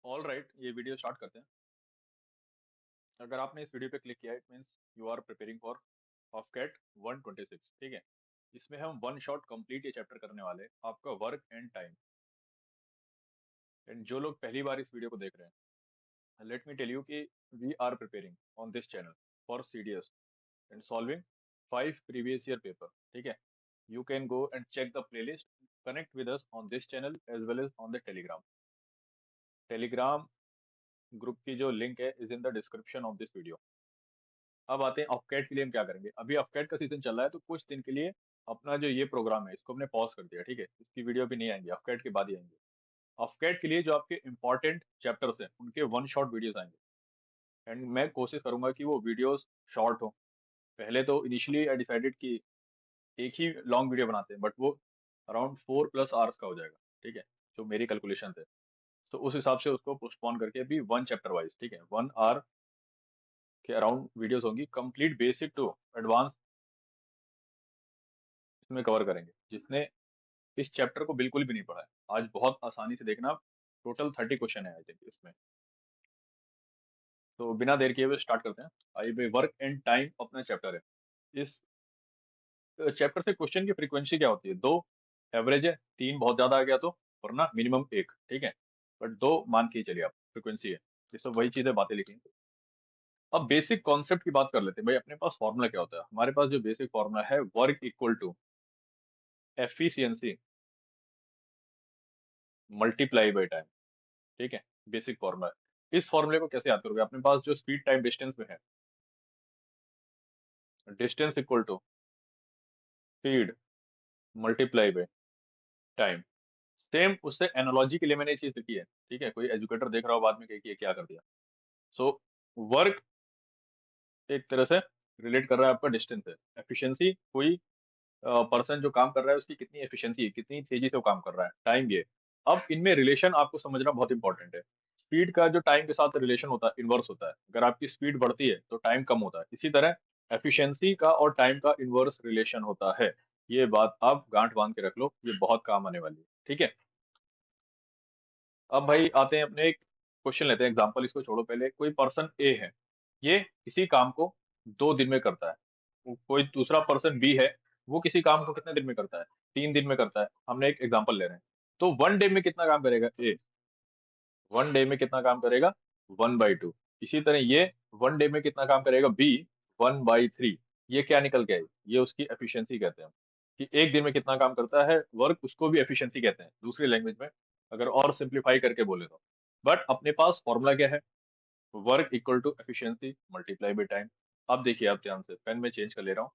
All right, ये video start करते हैं। अगर आपने इस वीडियो पे क्लिक किया, it means you are preparing for AFCAT 126। ठीक है, इसमें हम वन शॉट कंप्लीट ये चैप्टर करने वाले हैं, आपका वर्क एंड टाइम। एंड जो लोग पहली बार इस वीडियो को देख रहे हैं, लेट मी टेल यू कि we are preparing on this channel for CDS and solving 5 previous year paper. ठीक है, you can go and check the playlist, connect with us on this channel as well as on the telegram group की जो link है is in the description of this video. अब आते हैं ऑफकैट के लिए हम क्या करेंगे। अभी ऑफकैट का सीजन चल रहा है, तो कुछ दिन के लिए अपना जो ये प्रोग्राम है इसको हमने पॉज कर दिया। ठीक है, इसकी वीडियो भी नहीं आएंगी, ऑफकैट के बाद ही आएंगे। ऑफकैट के लिए जो आपके इंपॉर्टेंट चैप्टर्स हैं उनके वन शॉट वीडियोस आएंगे। एंड मैं कोशिश करूंगा कि वो वीडियोस शॉर्ट हो। पहले तो इनिशियली आई डिसाइडेड कि एक ही लॉन्ग वीडियो बनाते हैं, बट वो अराउंड 4+ आवर्स का हो जाएगा। ठीक है, जो मेरी कैलकुलेशन है, तो उस हिसाब से उसको पोस्टपोन करके अभी वन चैप्टर वाइज, ठीक है, 1 आवर के अराउंड वीडियोस होंगी, कंप्लीट बेसिक टू एडवांस इसमें कवर करेंगे। जिसने इस चैप्टर को बिल्कुल भी नहीं पढ़ा है, आज बहुत आसानी से देखना। टोटल 30 क्वेश्चन है आई थिंक इसमें। तो बिना देर किए हुए स्टार्ट करते हैं। आई वर्क एंड टाइम अपना चैप्टर है। इस चैप्टर से क्वेश्चन की फ्रीक्वेंसी क्या होती है? 2 एवरेज है, 3 बहुत ज्यादा आ गया तो, वरना मिनिमम 1। ठीक है, बट 2 मान के ही चलिए आप फ्रीक्वेंसी है। ये सब वही चीजें बातें लिखी। अब बेसिक कॉन्सेप्ट की बात कर लेते हैं। भाई अपने पास फॉर्मूला क्या होता है? हमारे पास जो बेसिक फॉर्मूला है, work equal to efficiency multiply by time. ठीक है, बेसिक फॉर्मूला है। इस फॉर्मूले को कैसे याद करोगे? अपने पास जो स्पीड टाइम डिस्टेंस में है, distance equal to speed multiply by time. Same उससे एनालॉजी के लिए मैंने ये चीज लिखी है। ठीक है, कोई एजुकेटर देख रहा हो बाद में कहे कि ये क्या कर दिया। सो वर्क एक तरह से रिलेट कर रहा है आपका डिस्टेंस है। एफिशिएंसी कोई पर्सन जो काम कर रहा है उसकी कितनी एफिशिएंसी है, कितनी तेजी से वो काम कर रहा है, टाइम ये। अब इनमें रिलेशन आपको समझना बहुत इंपॉर्टेंट है। स्पीड का जो टाइम के साथ रिलेशन होता है इनवर्स होता है। अगर आपकी स्पीड बढ़ती है तो टाइम कम होता है। इसी तरह एफिशिएंसी का और टाइम का इनवर्स रिलेशन होता है। ये बात आप गांठ बांध के रख लो, ये बहुत काम आने वाली है। ठीक है, अब भाई आते हैं अपने एक क्वेश्चन लेते हैं, एग्जांपल इसको छोड़ो। पहले कोई पर्सन ए है, ये किसी काम को 2 दिन में करता है। कोई दूसरा पर्सन बी है, वो किसी काम को कितने दिन में करता है? 3 दिन में करता है। हमने एक एग्जांपल ले रहे हैं। तो 1 डे में कितना काम करेगा ए? 1 डे में कितना काम करेगा? 1/2। इसी तरह ये 1 डे में कितना काम करेगा बी? 1/3। ये क्या निकल के आई? ये उसकी एफिशिएंसी कहते हैं। कि एक दिन में कितना काम करता है वर्क, उसको भी एफिशिएंसी कहते हैं दूसरी लैंग्वेज में, अगर और सिंप्लीफाई करके बोले तो। बट अपने पास फॉर्मूला क्या है? Work equal to efficiency multiply by time. अब देखिए, आप ध्यान से, पेन में चेंज कर ले रहा हूँ।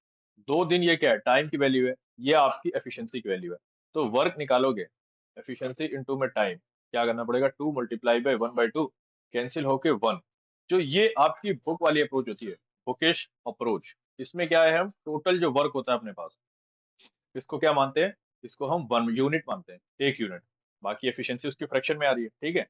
2 दिन ये क्या है? टाइम की वैल्यू है, ये आपकी एफिशिएंसी की वैल्यू है। तो वर्क निकालोगे एफिशिएंसी इंटू में टाइम, क्या करना पड़ेगा? 2 मल्टीप्लाई बाई 1/2, कैंसिल होके 1। जो ये आपकी बुक वाली अप्रोच होती है, बुकिश अप्रोच, इसमें क्या है, हम टोटल जो वर्क होता है अपने पास, इसको क्या मानते हैं? इसको हम 1 यूनिट मानते हैं, 1 यूनिट। बाकी एफिशिएंसी उसकी फ्रैक्शन में आ रही है। ठीक है,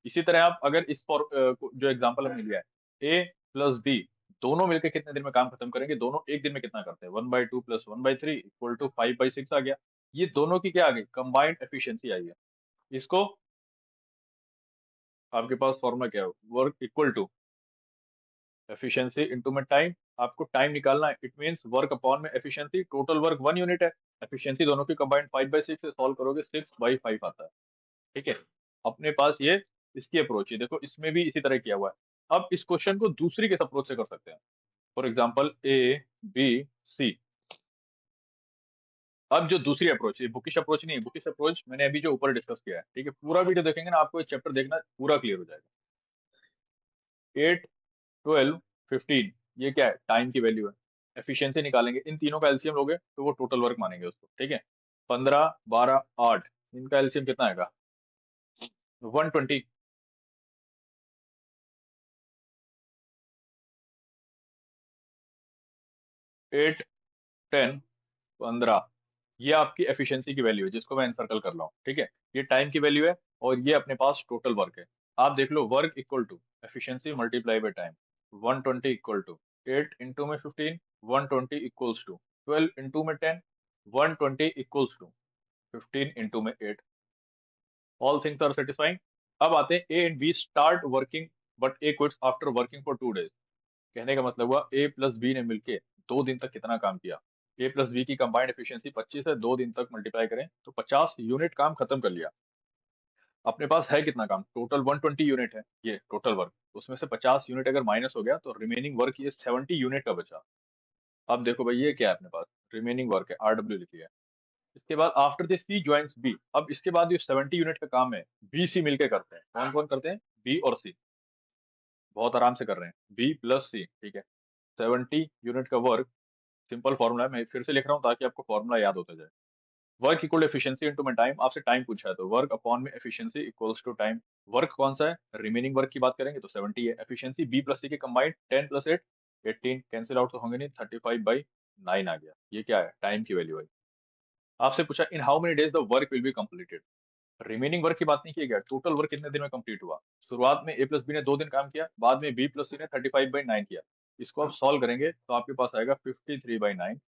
इसी तरह आप अगर इस फॉर जो एग्जांपल हमने लिया है, ए प्लस बी, दोनों मिलकर कितने दिन में काम खत्म करेंगे? दोनों एक दिन में कितना करते हैं? 1/2 प्लस 1/3 इक्वल टू 5/6 आ गया। ये दोनों की क्या आ गई? कंबाइंड एफिशिएंसी आई है। इसको आपके पास फॉर्मूला क्या है? Work equal to efficiency into में टाइम। आपको टाइम निकालना है, इट मींस वर्क अपॉन में एफिशिएंसी। टोटल वर्क 1 यूनिट है, एफिशिएंसी दोनों की कंबाइंड 5/6 से सॉल्व करोगे 6/5 आता है। ठीक है, अपने पास ये इसकी अप्रोच है। देखो इसमें भी इसी तरह किया हुआ है। अब इस क्वेश्चन को दूसरी के अप्रोच से कर सकते हैं। For example A B C. अब जो दूसरी अप्रोच है, बुकिश अप्रोच नहीं है। बुकिश अप्रोच मैंने अभी जो ऊपर डिस्कस किया है। ठीक है, पूरा वीडियो देखेंगे ना, आपको ये चैप्टर देखना पूरा क्लियर हो जाएगा। 8, 12, 15, ये क्या है? टाइम की वैल्यू है। एफिशिएंसी निकालेंगे, इन तीनों का एलसीएम लोगे तो वो टोटल वर्क मानेंगे उसको। ठीक है, 15, 12, 8, इनका एलसीएम कितना आएगा? 120। 8, 10, 15, ये आपकी एफिशिएंसी की वैल्यू है, जिसको मैं एनसर्कल कर रहा हूँ। ठीक है, ये टाइम की वैल्यू है और ये अपने पास टोटल वर्क है। आप देख लो, work equal to efficiency multiply by time. 120 equal to 8 into में 15, 120 इक्वल्स टू 12 इंटू में 10, 120 इक्वल्स टू 15 इंटू में 8। All things are satisfying. अब आते हैं A and B start working but A quits after working for 2 days। कहने का मतलब हुआ ए प्लस बी ने मिलके 2 दिन तक कितना काम किया। ए प्लस बी की कंबाइंड एफिशिएंसी 25 है, 2 दिन तक मल्टीप्लाई करें तो 50 यूनिट काम खत्म कर लिया। अपने पास है कितना काम, टोटल 120 यूनिट है ये टोटल वर्क, उसमें से 50 यूनिट अगर माइनस हो गया तो रिमेनिंग वर्क ये 70 यूनिट का बचा। अब देखो भाई ये क्या है अपने पास, रिमेनिंग वर्क है, RW लिखी है। इसके बाद after the C joins B, अब इसके बाद जो 70 यूनिट का काम है बी सी मिलके करते हैं। कौन कौन करते हैं, बी और सी, बहुत आराम से कर रहे हैं, बी प्लस सी, ठीक है। 70 यूनिट का वर्क, सिंपल फॉर्मूला है, मैं फिर से लिख रहा हूँ ताकि आपको फॉर्मूला याद होता जाए। वर्क इक्वल एफिशिएंसी इनटू में टाइम, आपसे टाइम पूछा है तो वर्क अपॉन में efficiency equals to time. Work कौन सा है, रिमेनिंग वर्क की बात करेंगे तो 70 है। एफिशिएंसी बी प्लस सी के कंबाइंड 10 प्लस 8 18, कैंसिल आउट तो होंगे नहीं, 35/9 आ गया। ये क्या है, टाइम की वैल्यू है। आपसे पूछा इन how many days the work will be completed, remaining work की बात नहीं की गया, टोटल वर्क कितने दिन में कंप्लीट हुआ। शुरुआत में ए प्लस बी ने 2 दिन काम किया, बाद में बी प्लस सी ने 35/9 किया। इसको आप सॉल्व करेंगे तो आपके पास आएगा 53/9,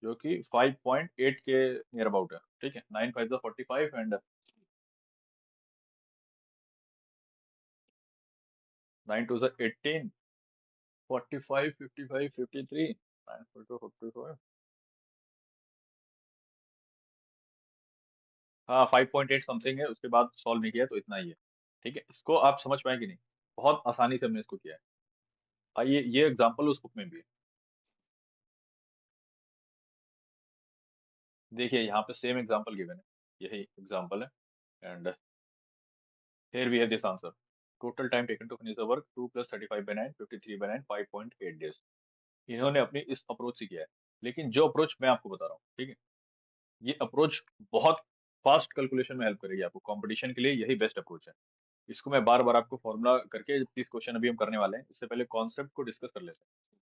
जो कि 5.8 के नियर अबाउट है, ठीक है। 9 5 45 एंड 9 2 18, 45 55 53, 9 4 2 55। हाँ 5.8 समथिंग है, उसके बाद सॉल्व नहीं किया तो इतना ही है, ठीक है। इसको आप समझ पाएंगे नहीं, बहुत आसानी से हमने इसको किया है। आइए ये एग्जांपल उस बुक में भी है, देखिए यहाँ पे सेम एग्जांपल गिवन है, यही एग्जांपल है। And here we have this answer, total time taken to finish the work 2 plus 35/9 53/9 5.8 days। इन्होंने अपनी इस अप्रोच से किया है, लेकिन जो अप्रोच मैं आपको बता रहा हूँ, ठीक है, ये अप्रोच बहुत फास्ट कैलकुलेशन में हेल्प करेगी आपको, कंपटीशन के लिए यही बेस्ट अप्रोच है। इसको मैं बार बार आपको फॉर्मूला करके 30 क्वेश्चन अभी हम करने वाले हैं, इससे पहले कॉन्सेप्ट को डिस्कस कर लेते हैं,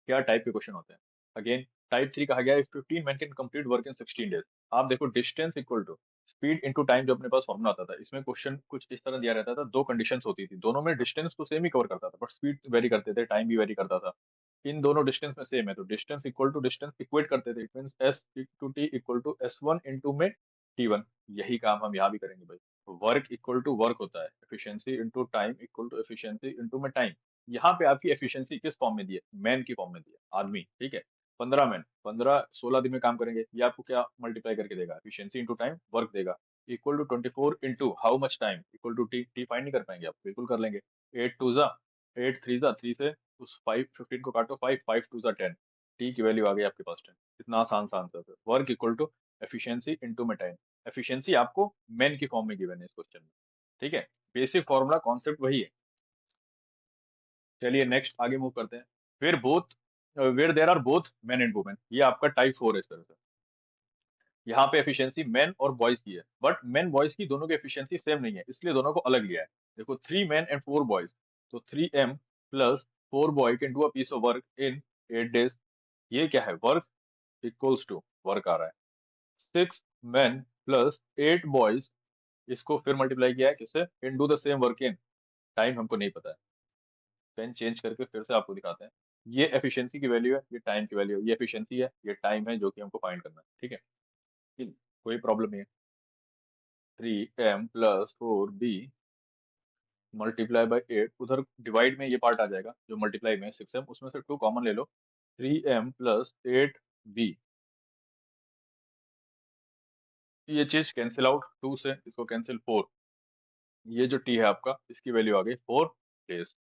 क्या टाइप के क्वेश्चन होते हैं। अगेन टाइप 3 कहा गया है 15 man can complete work in 16 days. आप देखो distance equal to speed into time, जो अपने पास फॉर्मूला आता था, इसमें क्वेश्चन कुछ इस तरह दिया रहता था, दो कंडीशंस होती थी, दोनों में डिस्टेंस तो सेम ही कवर करता था, बट स्पीड वेरी करते थे, टाइम भी वेरी करता था। इन दोनों डिस्टेंस में सेम है तो distance equal to distance equate करते थे, it means S two T equal to S1 into में T1। यही काम हम यहाँ भी करेंगे भाई। वर्क इक्वल टू वर्क होता है, efficiency into time equal to efficiency into में टाइम। यहाँ पे आपकी एफिशिएंसी किस फॉर्म में दी है, मैन की फॉर्म में दी है, आदमी, ठीक है। 15 मैन 15 16 दिन में काम करेंगे, ये आपको क्या मल्टीप्लाई करके देगा, एफिशिएंसी इनटू टाइम वर्क देगा, equal to 24 into how much time equal to T, T find नहीं कर पाएंगे आप, बिल्कुल कर लेंगे। 8 2 जा 8 3 जा 3 से उस 5 15 को काटो, 5 5 2 जा 10, टी की वैल्यू आ गई आपके पास 10। इतना आसान सा आंसर है, work equal to efficiency into में टाइम। एफिशिएंसी आपको मैन की फॉर्म में गिवन है इस क्वेश्चन में, ठीक है। बेसिक फॉर्मूला कॉन्सेप्ट वही है। चलिए नेक्स्ट आगे मूव करते हैं। फिर both where there are both men and women, ये आपका टाइप 4 है इस तरह से। यहाँ पे एफिशिएंसी मेन और बॉयज की है, बट मेन बॉयज की दोनों की एफिशिएंसी सेम नहीं है, इसलिए दोनों को अलग लिया है। देखो 3 मेन एंड 4 बॉयज, तो 3M plus 4 boy can do a piece of work in 8 days. ये क्या है, वर्क इक्वल्स टू वर्क आ रहा है 6 मेन प्लस 8 बॉयज, इसको फिर मल्टीप्लाई किया है किससे, can do the same work in, time हमको नहीं पता है, पेन चेंज करके फिर से आपको दिखाते हैं। ये एफिशिएंसी की वैल्यू है, ये टाइम की वैल्यू है, ये एफिशिएंसी है, ये टाइम है, जो कि हमको फाइंड करना है, ठीक है। ठीक, कोई प्रॉब्लम नहीं है। 3M plus 4B multiply by 8, उधर डिवाइड में ये पार्ट आ जाएगा, जो मल्टीप्लाई में 6M, उसमें से 2 कॉमन ले लो, 3M प्लस 8B, ये चीज कैंसिल आउट, 2 से इसको कैंसिल 4, ये जो T है आपका, इसकी वैल्यू आ गई 4 डेज।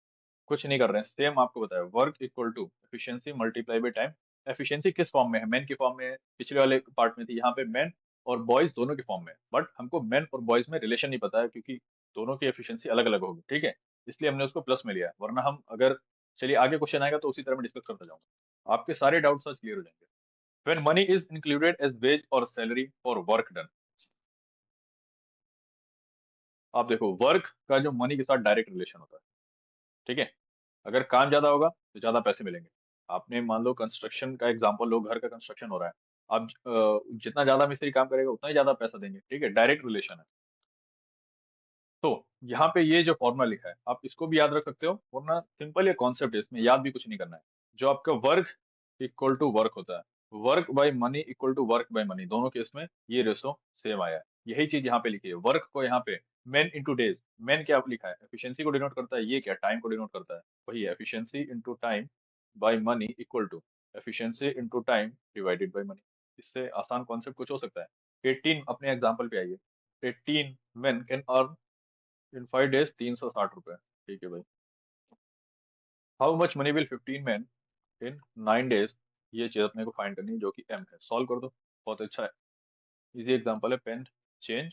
कुछ नहीं कर रहे हैं, सेम आपको बताया, work equal to efficiency multiply by time. Efficiency किस फॉर्म में है, मैन की फॉर्म में है, पिछले वाले पार्ट में थी, यहाँ पे मैन और बॉयज दोनों की फॉर्म में है, बट हमको मैन और बॉयज में रिलेशन नहीं पता है, क्योंकि दोनों की एफिशिएंसी अलग अलग होगी, ठीक है, इसलिए हमने उसको प्लस में लिया है, वरना हम अगर, चलिए आगे क्वेश्चन आएगा तो उसी तरह मैं डिस्कस करता जाऊंगा, आपके सारे डाउट्स आज क्लियर हो जाएंगे। When money is included as wage or salary for work done, आप देखो वर्क का जो मनी के साथ डायरेक्ट रिलेशन होता है, ठीक है। अगर काम ज्यादा होगा तो ज्यादा पैसे मिलेंगे। आपने मान लो कंस्ट्रक्शन का एग्जांपल लो, घर का कंस्ट्रक्शन हो रहा है, अब जितना ज्यादा मिस्त्री काम करेगा उतना ही ज्यादा पैसा देंगे, ठीक है, डायरेक्ट रिलेशन है। तो यहाँ पे ये जो फॉर्मूला लिखा है आप इसको भी याद रख सकते हो, वरना सिंपल ये कॉन्सेप्ट है, इसमें याद भी कुछ नहीं करना है। जो आपका वर्क इक्वल टू वर्क होता है, work by money equal to work by money, दोनों केस में ये रेशो सेम आया है, यही चीज यहाँ पे लिखी है। वर्क को यहाँ पे मैन इंटू डेज, मैन क्या लिखा है, एफिशिएंसी को डिनोट करता है, ये क्या टाइम को डिनोट करता है, वही efficiency into time by money equal to efficiency into time divided by money. इससे आसान कॉन्सेप्ट कुछ हो सकता है। 18 अपने एग्जांपल पे आइए। 18 men can earn in 5 days 360 रुपए। ठीक है भाई। How much money will 15 men in 9 days, ये चीज अपने को फाइंड करनी है जो कि m है। सॉल्व कर दो, बहुत अच्छा है, इजी एग्जांपल है। पेन चेंज,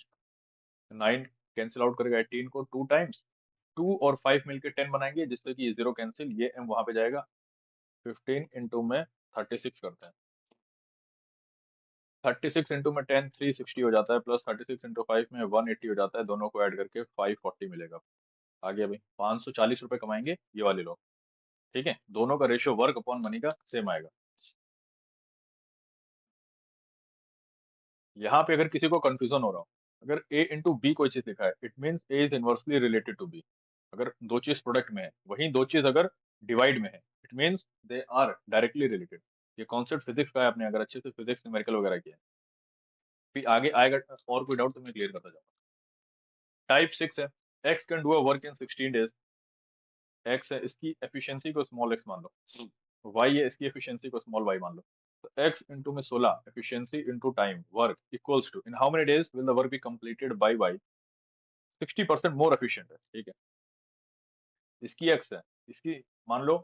9 कैंसिल आउट करेगा 18 को 2 टाइम्स, 2 और 5 मिलकर 10 बनाएंगे, जिससे कि ये 0 कैंसिल, ये m वहां पे जाएगा। 15 इंटू में 36 करते हैं, 36 इंटू में 10 360 हो जाता है, प्लस 36 इंटू 5 में 180 हो जाता है, दोनों को ऐड करके 540 मिलेगा। आ गया भाई, 540 रुपए कमाएंगे ये वाले लोग। ठीक है, दोनों का रेशियो वर्क अपॉन मनी का सेम आएगा। यहाँ पे अगर किसी को कंफ्यूजन हो रहा हो, अगर ए इंटू बी कोई चीज लिखा है, it means A is inversely related to B. अगर दो चीज प्रोडक्ट में है, वहीं दो चीज अगर डिवाइड में है, it means they are directly related. ये कॉन्सेप्ट फिजिक्स का है, आपने अगर अच्छे से फिजिक्स न्यूमेरिकल वगैरह किया है, फिर आगे आएगा और कोई डाउट तो मैं क्लियर करता जाऊंगा। टाइप 6 है, x can do a work in 16 days। X है, इसकी एफिशिएंसी को स्मॉल एक्स मान लो, वाई है, इसकी एफिशिएंसी को स्मॉल वाई मान लो। तो एक्स इंटू में 16 efficiency into time work equals to in how many days will the work be completed by Y, 60% more efficient है। ठीक है, इसकी एक्स है, इसकी मान लो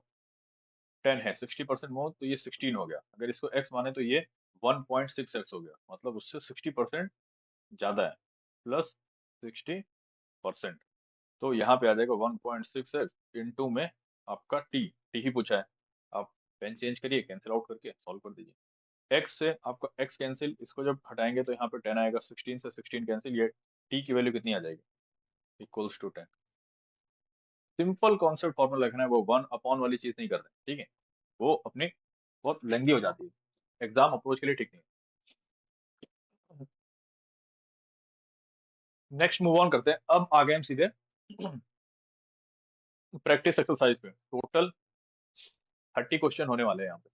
10 है, 60% मोर, तो ये 16 हो गया। अगर इसको एक्स माने तो ये 1.6x हो गया, मतलब उससे 60% ज्यादा है, प्लस 60%। तो यहाँ पे आ जाएगा 1.6x इंटू में आपका टी, टी ही पूछा है। आप पेन चेंज करिए, कैंसिल आउट करके सॉल्व कर दीजिए। एक्स से आपका एक्स कैंसिल, इसको जब हटाएंगे तो यहाँ पे 10 आएगा, 16 से 16 कैंसिल, ये टी की वैल्यू कितनी आ जाएगी, equals to 10। Simple concept formula लिखना है, वो वन अपॉन वाली चीज नहीं कर रहे हैं। ठीक है, वो अपनी बहुत लेंदी हो जाती है, एग्जाम अप्रोच के लिए ठीक नहीं है। नेक्स्ट मूव ऑन करते हैं, अब आ गए हम सीधे प्रैक्टिस एक्सरसाइज पे। टोटल 30 क्वेश्चन होने वाले हैं यहाँ पे,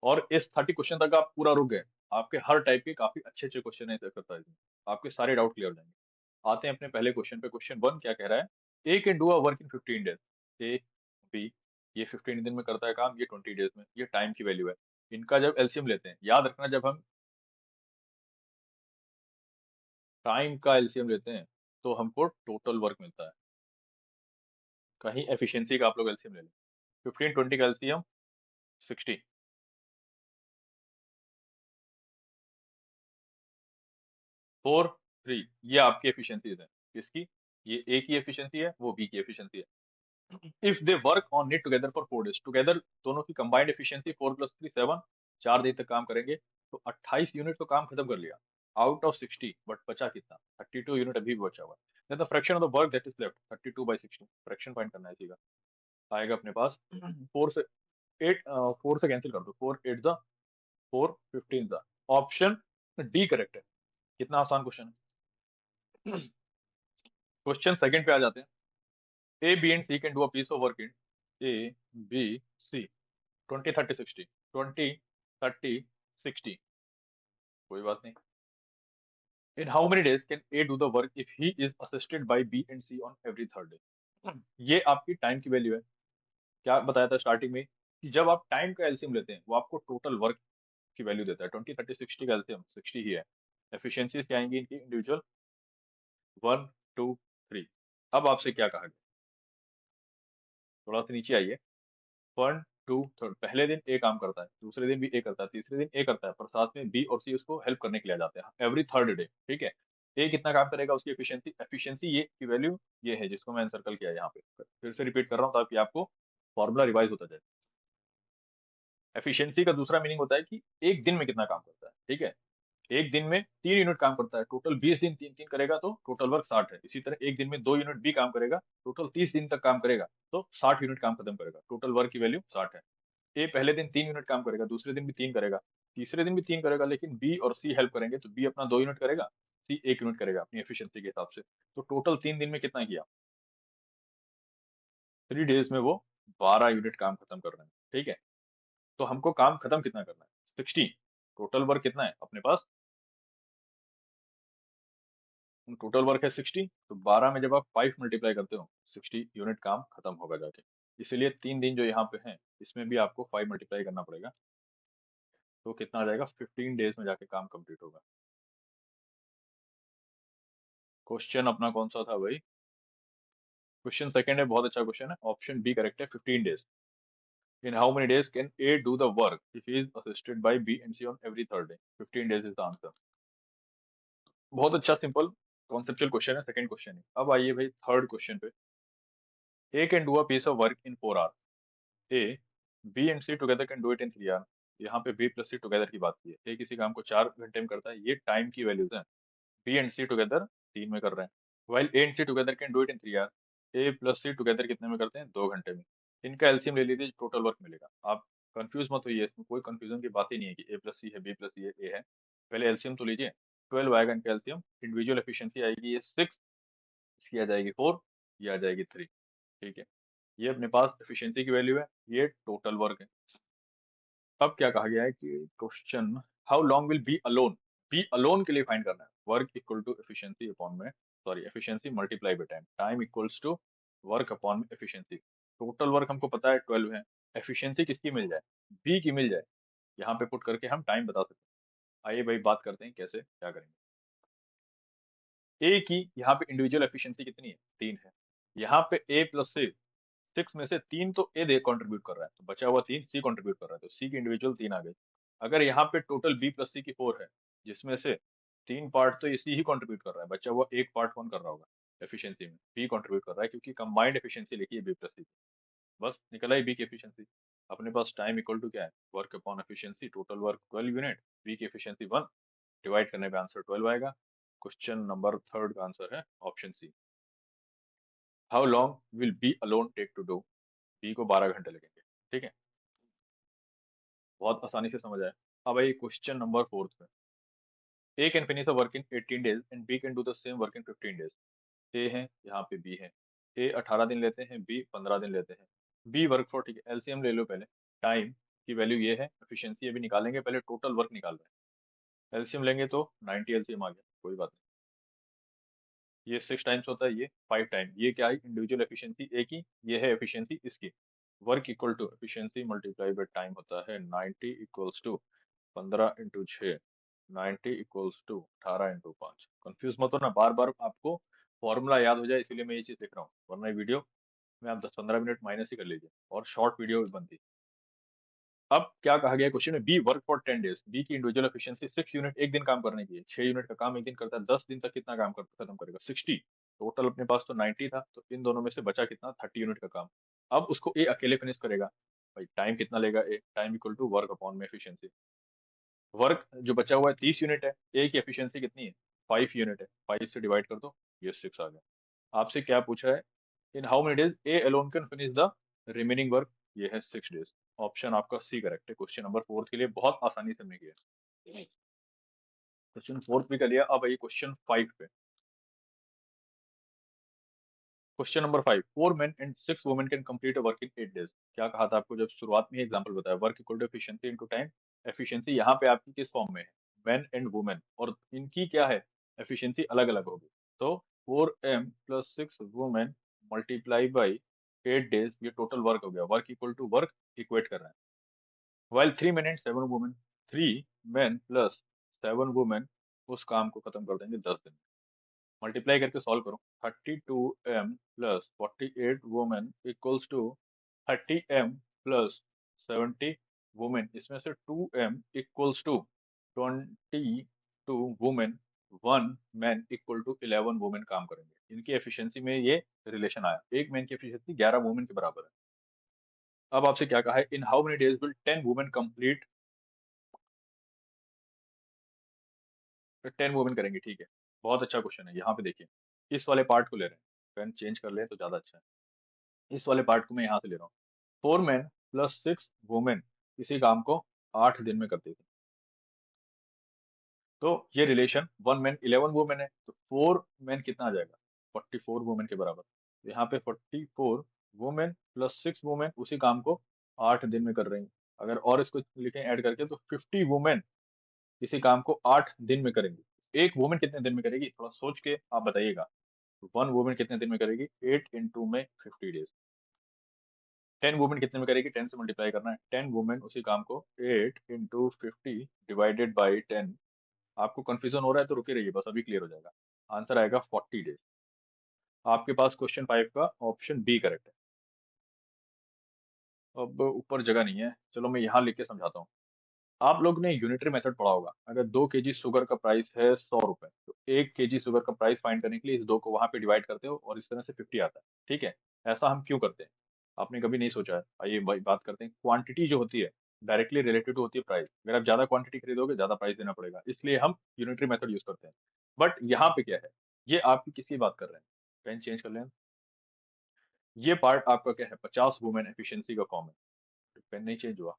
और इस 30 क्वेश्चन तक आप पूरा रुक गए, आपके हर टाइप के काफी अच्छे अच्छे क्वेश्चन है इस एक्सरसाइज में, आपके सारे डाउट क्लियर हो जाएंगे। आते हैं अपने पहले क्वेश्चन पे। क्वेश्चन 1 क्या कह रहा है, A can do a work in 15 days। A B, ये 15 दिन में करता है काम, ये 20 days में, ये टाइम की वैल्यू है। इनका जब एलसीएम लेते हैं, याद रखना, जब हम टाइम का एलसीएम लेते हैं तो हमको टोटल वर्क मिलता है, कहीं एफिशिएंसी का आप लोग एलसीएम ले लें। 15 20 का एलसीएम 60, 4 3, ये आपकी एफिशिएंसीज है। किसकी, ये ए की एफिशिएंसी है, वो बी की एफिशिएंसी है। If they work on it together for 4 days, together दोनों की कंबाइंड एफिशिएंसी 4 + 3 7, 4 दिन तक काम करेंगे, तो 28 यूनिट तो काम खत्म कर लिया आउट ऑफ 60, बट बचा कितना, 32 यूनिट अभी भी बचा हुआ है। The fraction of the work that is left, 32/60, fraction find करना है सीधा। आएगा अपने पास 4 से 8, 4 से कैंसिल कर दो, 4 8 जा 4 15 जा, ऑप्शन डी करेक्ट है। कितना आसान क्वेश्चन है। क्वेश्चन सेकंड पे आ जाते हैं। A B and C can do a piece of work in A B C 20 30 60, 20 30 60, कोई बात नहीं। In how many days can A do the work if he is assisted by B and C on every third day. ये आपकी time की value है। क्या बताया था स्टार्टिंग में, कि जब आप टाइम का एलसीएम लेते हैं, वो आपको टोटल वर्क की वैल्यू देता है। 20 30 60 का एलसीएम 60 ही है। एफिशिएंसीज क्या आएंगी इनकी इंडिविजुअल, 1 2 3। अब आपसे क्या कहा गया, थोड़ा सा नीचे आइए। 1 2 3, पहले दिन ए काम करता है, दूसरे दिन भी ए करता है, तीसरे दिन ए करता है, पर साथ में बी और सी उसको हेल्प करने के लिए आ जाते हैं एवरी थर्ड डे। ठीक है, ए कितना काम करेगा, उसकी एफिशिएंसी, एफिशिएंसी ये की वैल्यू ये है, जिसको मैंने सर्कल किया है यहाँ पे। फिर से रिपीट कर रहा हूँ ताकि आपको फॉर्मूला रिवाइज होता जाए। एफिशिएंसी का दूसरा मीनिंग होता है कि एक दिन में कितना काम करता है। ठीक है, एक दिन में 3 यूनिट काम करता है, टोटल 20 दिन 3 3 करेगा तो टोटल वर्क 60 है। इसी तरह एक दिन में 2 यूनिट भी काम करेगा, टोटल 30 दिन तक काम करेगा, तो 60 यूनिट काम खत्म करेगा, टोटल वर्क की वैल्यू 60 है। ए पहले दिन 3 यूनिट काम करेगा, दूसरे दिन भी 3 करेगा, तीसरे दिन भी 3 करेगा, लेकिन बी और सी हेल्प करेंगे, तो बी अपना 2 यूनिट करेगा, सी 1 यूनिट करेगा अपनी एफिशिएंसी के हिसाब से। तो टोटल 3 दिन में कितना किया, 3 डेज में वो 12 यूनिट काम खत्म कर रहे हैं। ठीक है, तो हमको काम खत्म कितना करना है, 60। टोटल वर्क कितना है अपने पास, टोटल वर्क है 60, तो 12 में जब आप 5 मल्टीप्लाई करते हो 60 यूनिट काम खत्म होगा जाके। इसीलिए 3 दिन जो यहाँ पे हैं इसमें भी आपको 5 मल्टीप्लाई करना पड़ेगा, तो कितना आ जाएगा, 15 डेज में जाके काम कंप्लीट होगा। क्वेश्चन अपना कौन सा था भाई? क्वेश्चन सेकंड है, बहुत अच्छा क्वेश्चन है, ऑप्शन बी करेक्ट है, 15 days. In how many days can A do the work if he is assisted by B and C on every third day? 15 days is the answer. बहुत अच्छा simple conceptual question है, second question है। अब आइए भाई third question पे। A can do a piece of work in 4 hour. A, B and C together can do it in 3 hour. यहाँ पे बी प्लस सी टुगेदर की बात की है। ए किसी काम को 4 घंटे में करता है, ये टाइम की वैल्यूज है। बी एंड सी टुगेदर 3 में कर रहे हैं, while A and C together can do it in 3 hour. A plus C together कितने में करते हैं, 2 घंटे में। इनका एलसीएम ले लीजिए, टोटल वर्क मिलेगा। आप कंफ्यूज मत होइए, इसमें कोई कंफ्यूजन की बात ही नहीं है कि ए प्लस सी है, बी प्लस सी है, ए है। पहले एलसीएम तो लीजिए, 12 आएगा इनका एलसीएम। इंडिविजुअल एफिशिएंसी आएगी ये 6, इसकी आ जाएगी 4, ये आ जाएगी 3। ठीक है, ये अपने पास एफिशिएंसी की वैल्यू है, ये टोटल वर्क है। अब क्या कहा गया है कि question, how long will B alone के लिए फाइंड करना है। Work equal to efficiency upon में, sorry, efficiency multiply by time, time equals to work upon efficiency. Total work हमको पता है 12 है, एफिशिएंसी किसकी मिल जाए, बी की मिल जाए, यहाँ पे पुट करके हम टाइम बता सकते हैं। आइए भाई बात करते हैं कैसे क्या करेंगे। ए की यहाँ पे इंडिविजुअल एफिशिएंसी कितनी है, 3 है। यहाँ पे ए प्लस सी, 6 में से 3 तो ए दे कंट्रीब्यूट कर रहा है, तो बचा हुआ 3 सी कंट्रीब्यूट कर रहा है, तो सी की इंडिविजुअल 3 आ गई। अगर यहाँ पे टोटल बी प्लस सी की 4 है, जिसमें से 3 पार्ट तो इसी ही कंट्रीब्यूट कर रहा है, बचा हुआ एक पार्ट कौन कर रहा होगा एफिशिएंसी में, बी कंट्रीब्यूट कर रहा है, क्योंकि कंबाइंड एफिशिएंसी लिखी है बी प्लस सी। बस निकला ही बी की एफिशिएंसी। अपने पास टाइम इक्वल टू क्या है, work upon efficiency, total work 12 unit, B की एफिशिएंसी 1, डिवाइड करने पे आंसर 12 आएगा। क्वेश्चन नंबर थर्ड का आंसर है option C. How long will B alone take to do, B को 12 घंटे लगेंगे। ठीक है, बहुत आसानी से समझ आया। अब आइए क्वेश्चन नंबर फोर्थ पे। A can finish a work in 18 days and B can do the same work in 15 days. A है, यहाँ पे बी है। ए 18 दिन लेते हैं, बी 15 दिन लेते हैं। बी वर्क फॉर, ठीक है, एलसीएम ले लो पहले। टाइम की वैल्यू ये है, एफिशिएंसी अभी निकालेंगे, पहले टोटल वर्क निकाल रहे हैं। एलसीएम लेंगे तो 90 एलसीएम आ गया, कोई बात नहीं। ये 6 टाइम्स होता है, ये 5 टाइम। ये क्या है, इंडिविजुअल एफिशिएंसी ए की, ये है एफिशिएंसी इसकी। Work equal to efficiency multiply by time होता है 90 equals to 15 into 6, 90 equals to 18 into 5। Confuse मत होना, बार बार आपको फॉर्मूला याद हो जाए, इसीलिए मैं ये चीज लिख रहा हूँ, वरना ये वीडियो में आप 10-15 मिनट माइनस ही कर लीजिए, और शॉर्ट वीडियो भी बनती। अब क्या कहा गया क्वेश्चन में, B work for 10 days. B की इंडिविजुअल एफिशिएंसी 6 यूनिट एक दिन काम करने की है, 6 यूनिट का काम एक दिन करता है, 10 दिन तक कितना काम खत्म करेगा, 60। टोटल अपने पास तो 90 था, तो इन दोनों में से बचा कितना, 30 यूनिट का काम। अब उसको ए अकेले फिनिश करेगा। भाई टाइम कितना लेगा, A time equal to work upon में एफिशिएंसी। वर्क जो बचा हुआ है 30 यूनिट है, ए की एफिशिएंसी कितनी है, 5 यूनिट है, 5 से डिवाइड कर दो, ये 6 आ गया। आपसे क्या पूछा है, in how many days A alone can finish the remaining work, ये है 6 डेज। ऑप्शन आपका सी करेक्ट है। क्वेश्चन नंबर फोर्थ के लिए बहुत आसानी से हमने किया, क्वेश्चन फोर्थ भी कर लिया। अब आइए क्वेश्चन 5 पे। Question number 5, 4 men and 6 women can complete a work in 8 days. क्या कहा था आपको जब शुरुआत में एग्जाम्पल बताया, work equal to efficiency into time. Efficiency यहाँ पे आपकी किस फॉर्म में है, मैन एंड वुमेन, और इनकी क्या है, एफिशिएंसी अलग अलग होगी। तो 4m plus 6 women multiply by 8 days, ये टोटल वर्क हो गया। Work equal to work equate कर रहे हैं। While 3 men and 7 women, 3 men plus 7 women उस काम को खत्म कर देंगे 10 दिन। मल्टीप्लाई करके सॉल्व करो, 32m plus 48 women equals to 30m plus 70 women, इसमें से 2m equals to 22 women, 1 man equal to 11 women काम करेंगे। इनकी एफिशिएंसी में ये रिलेशन आया, एक मैन की एफिशिएंसी 11 वुमेन के बराबर है। अब आपसे क्या कहा है, in how many days will 10 women complete, 10 women करेंगे, ठीक है। बहुत अच्छा क्वेश्चन है, यहाँ पे देखिए, इस वाले पार्ट को ले रहे हैं, पेन चेंज कर ले तो ज्यादा अच्छा है। इस वाले पार्ट को मैं यहाँ से ले रहा हूँ। 4 men प्लस 6 वुमेन इसी काम को 8 दिन में करती थी। तो ये रिलेशन 1 मैन 11 वुमेन है, तो 4 मैन कितना आ जाएगा, 44 वुमेन के बराबर। तो यहाँ पे 44 वुमेन प्लस 6 वुमेन उसी काम को 8 दिन में कर रही हैं। अगर और इसको लिखें ऐड करके, तो 50 वुमेन इसी काम को 8 दिन में करेंगे। एक वुमेन कितने दिन में करेगी, थोड़ा सोच के आप बताइएगा। वन वुमेन कितने दिन में करेगी, 8 इंटू में 50 डेज। 10 वुमेन कितने में करेगी, 10 से मल्टीप्लाई करना है। 10 वुमेन उसी काम को 8 इंटू 50 डिवाइडेड बाई 10। आपको कंफ्यूजन हो रहा है तो रुके रहिए, बस अभी क्लियर हो जाएगा। आंसर आएगा 40 डेज। आपके पास क्वेश्चन 5 का ऑप्शन बी करेक्ट है। अब ऊपर जगह नहीं है, चलो मैं यहाँ लिख के समझाता हूँ। आप लोग ने यूनिटरी मेथड पढ़ा होगा। अगर 2 kg शुगर का प्राइस है 100 रुपए, तो 1 kg शुगर का प्राइस फाइंड करने के लिए इस दो को वहां पे डिवाइड करते हो और इस तरह से 50 आता है। ठीक है, ऐसा हम क्यों करते हैं, आपने कभी नहीं सोचा है? आइए बात करते हैं। क्वांटिटी जो होती है डायरेक्टली रिलेटेड होती है प्राइस। अगर आप ज्यादा क्वांटिटी खरीदोगे ज्यादा प्राइस देना पड़ेगा, इसलिए हम यूनिटरी मेथड यूज करते हैं। बट यहाँ पे क्या है, ये आपकी किसकी बात कर रहे हैं, पेन चेंज कर लें। ये पार्ट आपका क्या है, 50 वुमेन एफिशिएंसी का फॉर्म है। पेन नहीं चेंज हुआ।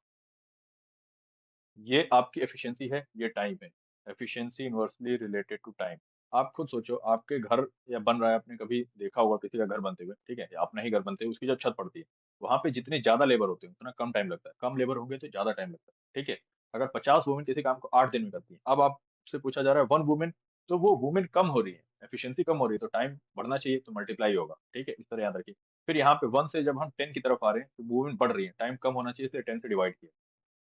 ये आपकी एफिशिएंसी है, ये टाइम है। Efficiency inversely related to time. आप खुद सोचो, आपके घर या बन रहा है, आपने कभी देखा होगा किसी का घर बनते हुए, ठीक है, या अपना ही घर बनते हुए उसकी जब छत पड़ती है, वहां पे जितने ज्यादा लेबर होते हैं उतना कम टाइम लगता है, कम लेबर होंगे तो ज्यादा टाइम लगता है। ठीक है, अगर 50 वुमेन किसी काम को 8 दिन में करती है, अब आपसे पूछा जा रहा है वन वुमेन, तो वो वुमेन कम हो रही है, एफिशिएंसी कम हो रही है, तो टाइम बढ़ना चाहिए, तो मल्टीप्लाई होगा। ठीक है, इस तरह याद रखिए। फिर यहाँ पे 1 से जब हम 10 की तरफ आ रहे हैं तो वुमेन बढ़ रही है, टाइम कम होना चाहिए, इसलिए 10 से डिवाइड किया।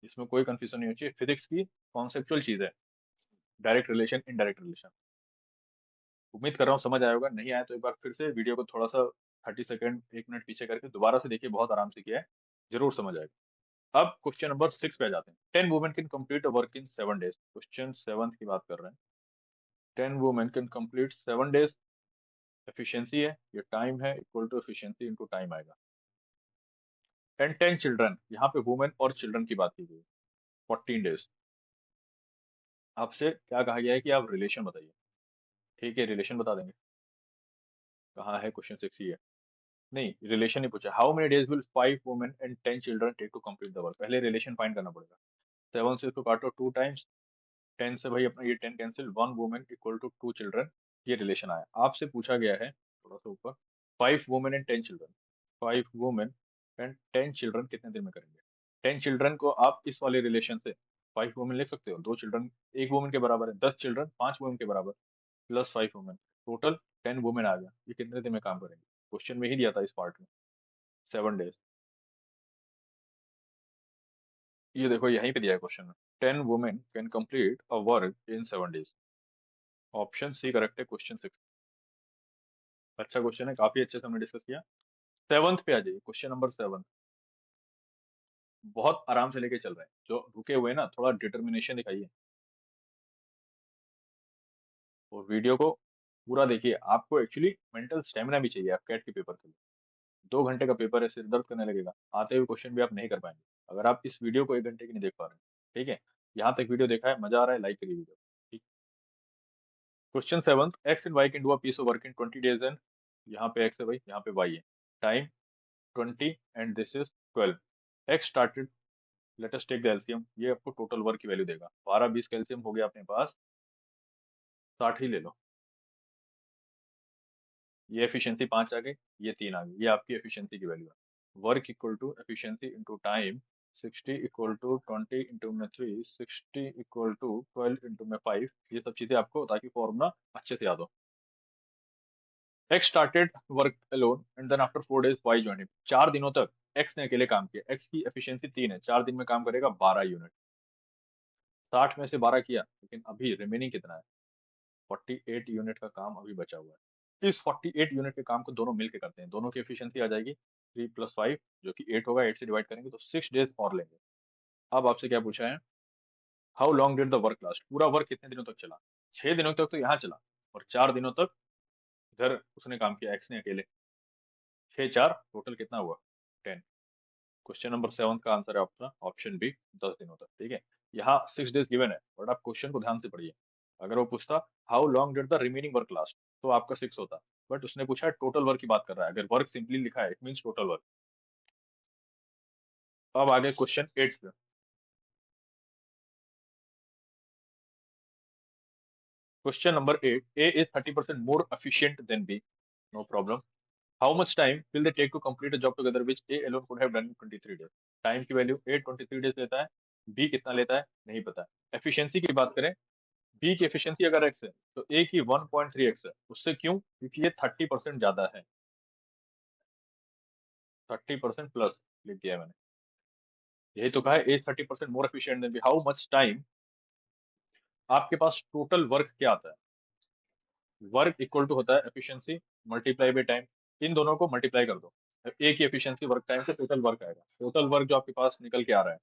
इसमें कोई कंफ्यूजन नहीं होनी चाहिए, फिजिक्स की कॉन्सेप्चुअल चीज है, डायरेक्ट रिलेशन इनडायरेक्ट रिलेशन। उम्मीद कर रहा हूँ समझ आया होगा, नहीं आया तो एक बार फिर से वीडियो को थोड़ा सा 30 सेकंड 1 मिनट पीछे करके दोबारा से देखिए, बहुत आराम से किया है, जरूर समझ आएगा। अब क्वेश्चन नंबर 6 पे आ जाते हैं। 10 women can complete work in 7 days. Question 7 की बात कर रहे हैं। 10 women can complete 7 days. Efficiency है, ये टाइम है, equal to efficiency into time आएगा। एंड 10 चिल्ड्रन, यहाँ पे वुमेन और चिल्ड्रन की बात की गई, 14 डेज। आपसे क्या कहा गया है कि आप रिलेशन बताइए। ठीक है, रिलेशन बता देंगे। कहाँ है, क्वेश्चन 6 ही है। नहीं, रिलेशन ही पूछा। How many days will 5 women and 10 children take to complete the work. पहले रिलेशन फाइंड करना पड़ेगा। 7 से इसको काटो 2 टाइम्स, 10 से भाई अपना ये 10 cancel, 1 women equal to 2 children. ये रिलेशन आया। आपसे पूछा गया है थोड़ा सा ऊपर, 5 women and 10 children. 5 women and 10 children कितने दिन में करेंगे। 10 चिल्ड्रन को आप इस वाले रिलेशन से 5 वुमेन लिख सकते हो, 2 चिल्ड्रन 1 वुमेन के बराबर है, 10 चिल्ड्रन 5 वुमेन के बराबर, प्लस 5 वुमेन, टोटल 10 वुमेन आ गया। ये कितने दिन में काम करेंगे, क्वेश्चन में ही दिया था इस पार्ट में, 7 डेज। ये देखो यहीं पे दिया है क्वेश्चन में, 10 women can complete a work in 7 days. Option C correct है, क्वेश्चन 6। अच्छा क्वेश्चन है, काफी अच्छे से हमने डिस्कस किया। सेवंथ पे आ जाइए, क्वेश्चन नंबर 7। बहुत आराम से लेके चल रहे हैं, जो रुके हुए हैं ना थोड़ा डिटर्मिनेशन दिखाइए और वीडियो को पूरा देखिए। आपको एक्चुअली मेंटल स्टेमिना भी चाहिए आप कैट के पेपर के लिए। 2 घंटे का पेपर है, सिर दर्द करने लगेगा, आते हुए क्वेश्चन भी आप नहीं कर पाएंगे अगर आप इस वीडियो को 1 घंटे की नहीं देख पा रहे हैं। ठीक है, यहाँ तक वीडियो देखा है, मजा आ रहा है, लाइक करिए वीडियो। ठीक। Question 7, X and Y can do a piece of work in 20 days and, यहाँ पे एक्स है भाई, यहाँ पे वाई है। Time 20 and this is 12। X started, let us take the LCM, ये आपको टोटल वर्क की वैल्यू देगा। 12 20 का एलसीएम हो गया अपने पास 60 ही ले लो। ये एफिशिएंसी 5 आ गई, ये 3 आ गई, ये आपकी एफिशिएंसी की वैल्यू है। Work equal to efficiency into time, 60 equal to 20 into में 3, 60 इक्वल टू 12 इंटू में 5। ये सब चीजें आपको ताकि फॉर्मूला अच्छे से याद हो। X started work alone and then after 4 days Y join him. 4 दिनों तक एक्स ने अकेले काम किया। एक्स की एफिशिएंसी 3 है, 4 दिन में काम करेगा 12 यूनिट। 60 में से 12 किया, लेकिन अभी रिमेनिंग कितना है, 48 यूनिट का काम अभी बचा हुआ है। इस 48 यूनिट के काम को दोनों मिलकर करते हैं, दोनों की एफिशिएंसी आ जाएगी 3 + 5 जो कि 8 होगा। 8 से डिवाइड करेंगे तो 6 डेज और लेंगे। अब आपसे क्या पूछा है, how long did the work last. पूरा वर्क कितने दिनों तक चला, 6 दिनों तक तो यहाँ चला, और 4 दिनों तक इधर उसने काम किया, एक्स ने अकेले। 6 4 टोटल कितना हुआ, 10। क्वेश्चन नंबर 7 का आंसर है आपका ऑप्शन बी, 10 दिनों तक। ठीक है, यहाँ 6 डेज गिवन है, बट आप क्वेश्चन को ध्यान से पढ़िए। अगर वो पूछता how long did the remaining work last, तो आपका 6 होता, बट उसने पूछा है टोटल वर्क की बात कर रहा है। अगर वर्क सिंपली लिखा है इट मीन टोटल वर्क। अब आगे क्वेश्चन 8 पे। Question number 8, A is 30% more efficient than B, no problem. How much time will they take to complete a job together which A alone could have done in 23 days. Time की value A 23 days लेता है, B कितना लेता है नहीं पता। Efficiency की बात करें, बी की एफिशिएंसी अगर एक्स है तो ए की 1.3x है। उससे क्यों? क्योंकि ये 30% ज्यादा है, 30% प्लस लिख दिया है मैंने। यही तो कहा है, A 30% more efficient than B. How much time, आपके पास टोटल वर्क क्या आता है? वर्क इक्वल टू होता है एफिशिएंसी मल्टीप्लाई बाय टाइम। इन दोनों को मल्टीप्लाई कर दो, ए की एफिशिएंसी वर्क टाइम से टोटल वर्क आएगा। टोटल वर्क जो आपके पास निकल के आ रहा है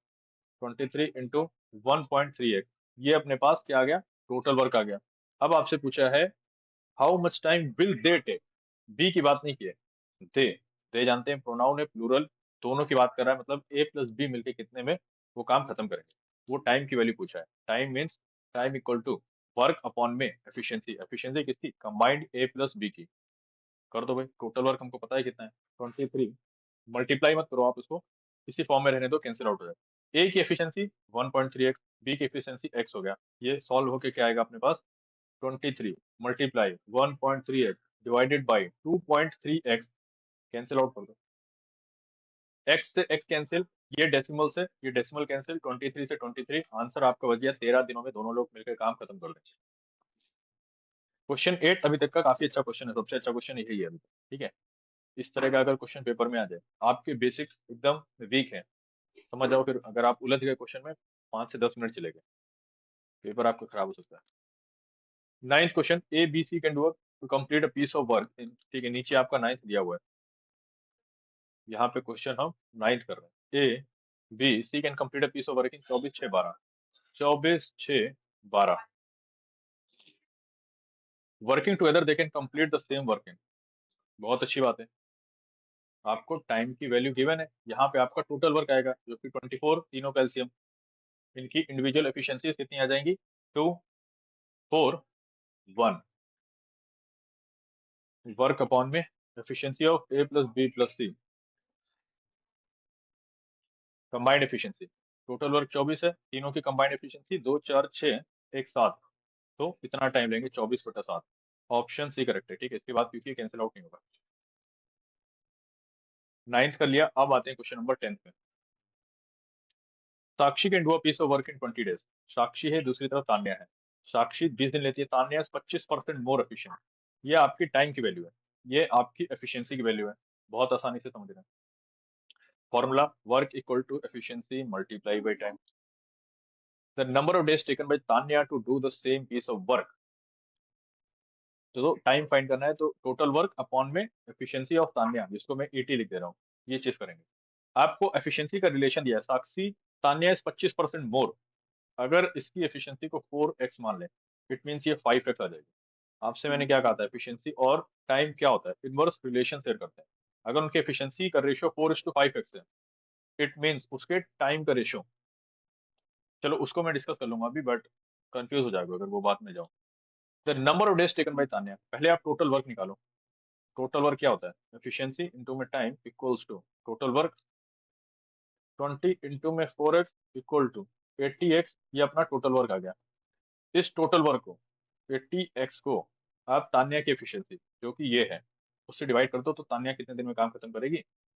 23 इंटू 1.3x, ये अपने पास क्या आ गया? टोटल वर्क आ गया। अब आपसे पूछा है how much time will they take, B की बात नहीं की है। दे, दे जानते हैं प्रोनाउन है, प्लूरल, दोनों की बात कर रहा है, मतलब ए प्लस बी मिलके कितने में वो काम खत्म करेंगे। वो टाइम की वैल्यू पूछा है। Time means time equal to work upon में एफिशिएंसी। एफिशिएंसी किसकी? कंबाइंड ए प्लस बी की। कर दो भाई, टोटल वर्क हमको पता है कितना है 23। मल्टीप्लाई मत करो आप उसको, इसी फॉर्म में रहने दो, कैंसिल आउट हो जाए। ए की एफिशिएंसी 1.3x, बी की एफिशिएंसी x हो गया। ये सॉल्व होके क्या आएगा अपने पास? 23 multiply 1.3x divided by 2.3x, cancel out कर दो। x से x कैंसिल, ये डेसिमल से ये डेसिमल कैंसिल, 23 से 23, आंसर आपका बच गया 13 दिनों में दोनों लोग मिलकर काम खत्म कर देंगे। क्वेश्चन 8 अभी तक का काफी अच्छा क्वेश्चन है, सबसे अच्छा क्वेश्चन यही है अभी तक, ठीक है। इस तरह का अगर क्वेश्चन पेपर में आ जाए, आपके बेसिक्स एकदम वीक है, समझ जाओ, फिर अगर आप उलझ गए क्वेश्चन में 5 से 10 मिनट चले गए, पेपर आपका खराब हो सकता है। Ninth question, A B C can do to complete a piece of work, ठीक है, नीचे आपका नाइन्थ दिया हुआ है, यहाँ पे क्वेश्चन हम नाइन्थ कर रहे हैं। A B C can complete a piece of work in 24/6/12, 24/6/12, working together they can complete the same working. बहुत अच्छी बात है, आपको टाइम की वैल्यू गिवन है, यहाँ पे आपका टोटल वर्क आएगा जो कि 24, तीनों का एलसीएम। इनकी इंडिविजुअल एफिशिएंसीज कितनी आ जाएंगी? 2, 4, 1। वर्क अपॉन में efficiency of A plus B plus C, combined efficiency. Total work 24 है, तीनों की कंबाइंड एफिशिएंसी 2, 4, 6, एक 7, तो कितना टाइम लेंगे? 24/7। ऑप्शन सी करेक्ट है, ठीक है, इसके बाद क्योंकि कैंसिल आउट नहीं होगा। नाइन्थ कर लिया, अब आते हैं क्वेश्चन नंबर 10 में। Sakshi can do a piece of work in 20 days। Sakshi है, दूसरी तरफ तान्या है। साक्षी 20 दिन लेती है, तान्या 25% मोर एफिशिएंट। ये आपकी टाइम की वैल्यू है, ये आपकी एफिशिएंसी की वैल्यू है। बहुत आसानी से समझ रहे हैं। Formula work equal to efficiency multiply by time. The number of days taken by Tanya to do the same piece of work, तो टाइम फाइंड करना है, तो टोटल वर्क अपॉन में एफिशिएंसी ऑफ तान्या, जिसको मैं 80 लिख दे रहा हूँ, ये चीज करेंगे। आपको एफिशिएंसी का रिलेशन दिया है, साक्षी तान्या इज 25% मोर। अगर इसकी एफिशिएंसी को 4x मान लें, इट मीन्स ये 5x आ जाएगी। आपसे मैंने क्या कहा था, एफिशिएंसी और टाइम क्या होता है? इनवर्स रिलेशन शेयर करते हैं। अगर उनके एफिशिएंसी का रेशियो 4:5x है, इट मीन्स उसके टाइम का रेशियो, चलो उसको मैं डिस्कस कर लूंगा अभी, बट कंफ्यूज हो जाएगा अगर वो बात में जाऊं। The number of days taken by Tanya, पहले आप टोटल वर्क निकालो। टोटल वर्क क्या होता है? एफिशिएंसी इंटू में time equals to total work, 20 into में 4x इक्वल टू 80x, ये अपना टोटल वर्क आ गया। इस टोटल वर्क को 80x को आप तान्या की एफिशिएंसी जो कि ये है उससे डिवाइड कर दो, तो तान्या कितने दिन में काम खत्म करेगी?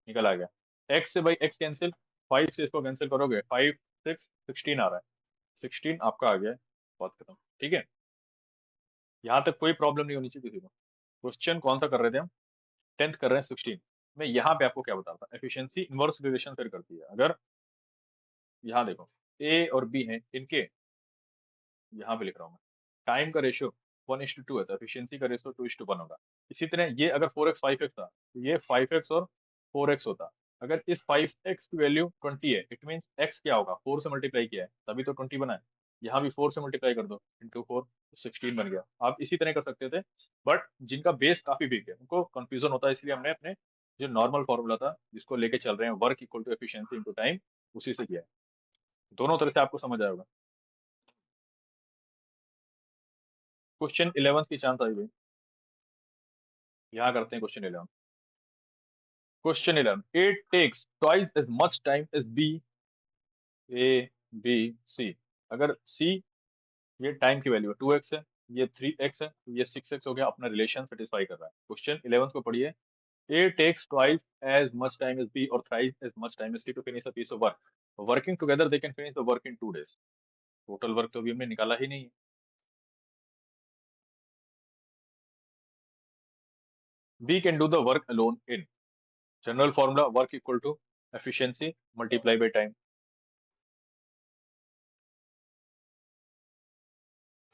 निकल आ गया। x से बाई x कैंसिल, 5 से इसको कैंसिल करोगे, 5, 6, 16 आ रहा है, 16 आपका आ गया है, बहुत खत्म, ठीक है। यहाँ तक कोई प्रॉब्लम नहीं होनी चाहिए किसी को। क्वेश्चन कौन सा कर रहे थे हम? 10th कर रहे हैं, 16। मैं यहाँ पे आपको क्या बताता, एफिशिएंसी इनवर्स रिलेशन शेयर करती है। अगर यहाँ देखो ए और बी है, इनके यहाँ पे लिख रहा हूँ मैं, टाइम का रेशियो 1:2 है, तो एफिशिएंसी का रेशियो 2:1 होगा। इसी तरह ये अगर 4x 5x था, तो ये 5x और 4x होता। अगर इस 5x की वैल्यू 20 है, इट मीन x क्या होगा? 4 से मल्टीप्लाई किया है तभी तो 20 बना है। यहाँ भी 4 से मल्टीप्लाई कर दो, इंटू 4, 16 बन गया। आप इसी तरह कर सकते थे, बट जिनका बेस काफी वीक है उनको कंफ्यूजन होता है, इसलिए हमने अपने जो नॉर्मल फॉर्मूला था जिसको लेके चल रहे हैं, work equal to efficiency into time, उसी से किया है। दोनों तरह से आपको समझ आएगा। क्वेश्चन 11 की चांस आई हुई, यहाँ करते हैं question 11। Question 11, it takes twice as much time as B, A B C. अगर सी, ये टाइम की वैल्यू है 2x है, ये 3x है, तो ये 6x हो गया, अपना रिलेशन सेटिस्फाई कर रहा है। क्वेश्चन 11 को पढ़िए। A takes twice as much time as B और thrice as much time as C to finish a piece of work, working together they can finish the work in 2 days। Total work तो अभी हमने निकाला ही नहीं है, B can do the work alone in general formula work equal to efficiency multiply by time.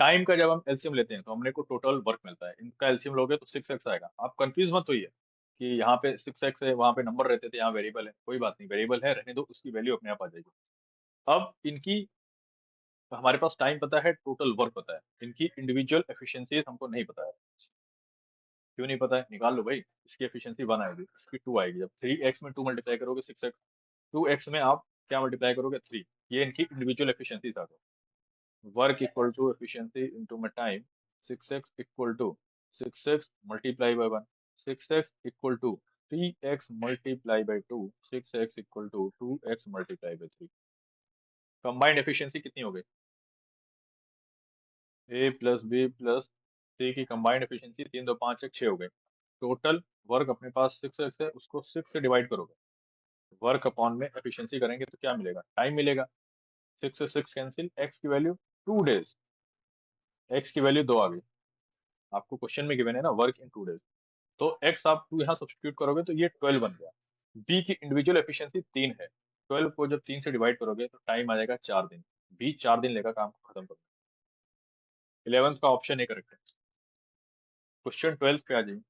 Time का जब हम एलसीएम लेते हैं तो हमने को टोटल वर्क मिलता है, इनका एलसीएम लोगे तो 6x आएगा। आप कंफ्यूज मत होइए कि यहाँ पे 6x है, वहां पे नंबर रहते थे, यहाँ वेरिएबल है। कोई बात नहीं, वेरिएबल है रहने दो, उसकी वैल्यू अपने आप आ जाएगी। अब इनकी, हमारे पास टाइम पता है, टोटल वर्क पता है, इनकी इंडिविजुअल एफिशिएंसीज हमको नहीं पता है। क्यों नहीं पता है? निकाल लो भाई। इसकी एफिशिएंसी 1 आएगी, इसकी 2 आएगी। जब 3x में 2 मल्टीप्लाई करोगे 6x, 2x में आप क्या मल्टीप्लाई करोगे 3। ये इनकी इंडिविजुअल एफिशिएंसीज आ गई। Work equal to efficiency into में टाइम, 6x equal to 6x multiply by 1, 6x equal to 3x multiply by 2, 6x equal to 2x multiply by 3। Combined efficiency कितनी हो गई? A plus B plus C की combined efficiency 3 2 5 1 6 हो गई। Total work अपने पास 6x है, उसको 6 से डिवाइड करोगे, वर्क अपॉन में एफिशिएंसी करेंगे तो क्या मिलेगा? टाइम मिलेगा। 6 से 6 कैंसिल, x की वैल्यू 2 डेज, x की वैल्यू 2 आ गई। आपको क्वेश्चन में गिवन है ना वर्क इन 2 डेज, तो x आप 2 यहाँ सब्सटीट्यूट करोगे तो ये 12 बन गया। b की इंडिविजुअल एफिशिएंसी 3 है, 12 को जब 3 से डिवाइड करोगे तो टाइम आ जाएगा 4 दिन। b 4 दिन लेगा काम को खत्म करने। 11th का ऑप्शन ए करेक्ट है। क्वेश्चन 12 पे आ जाइए।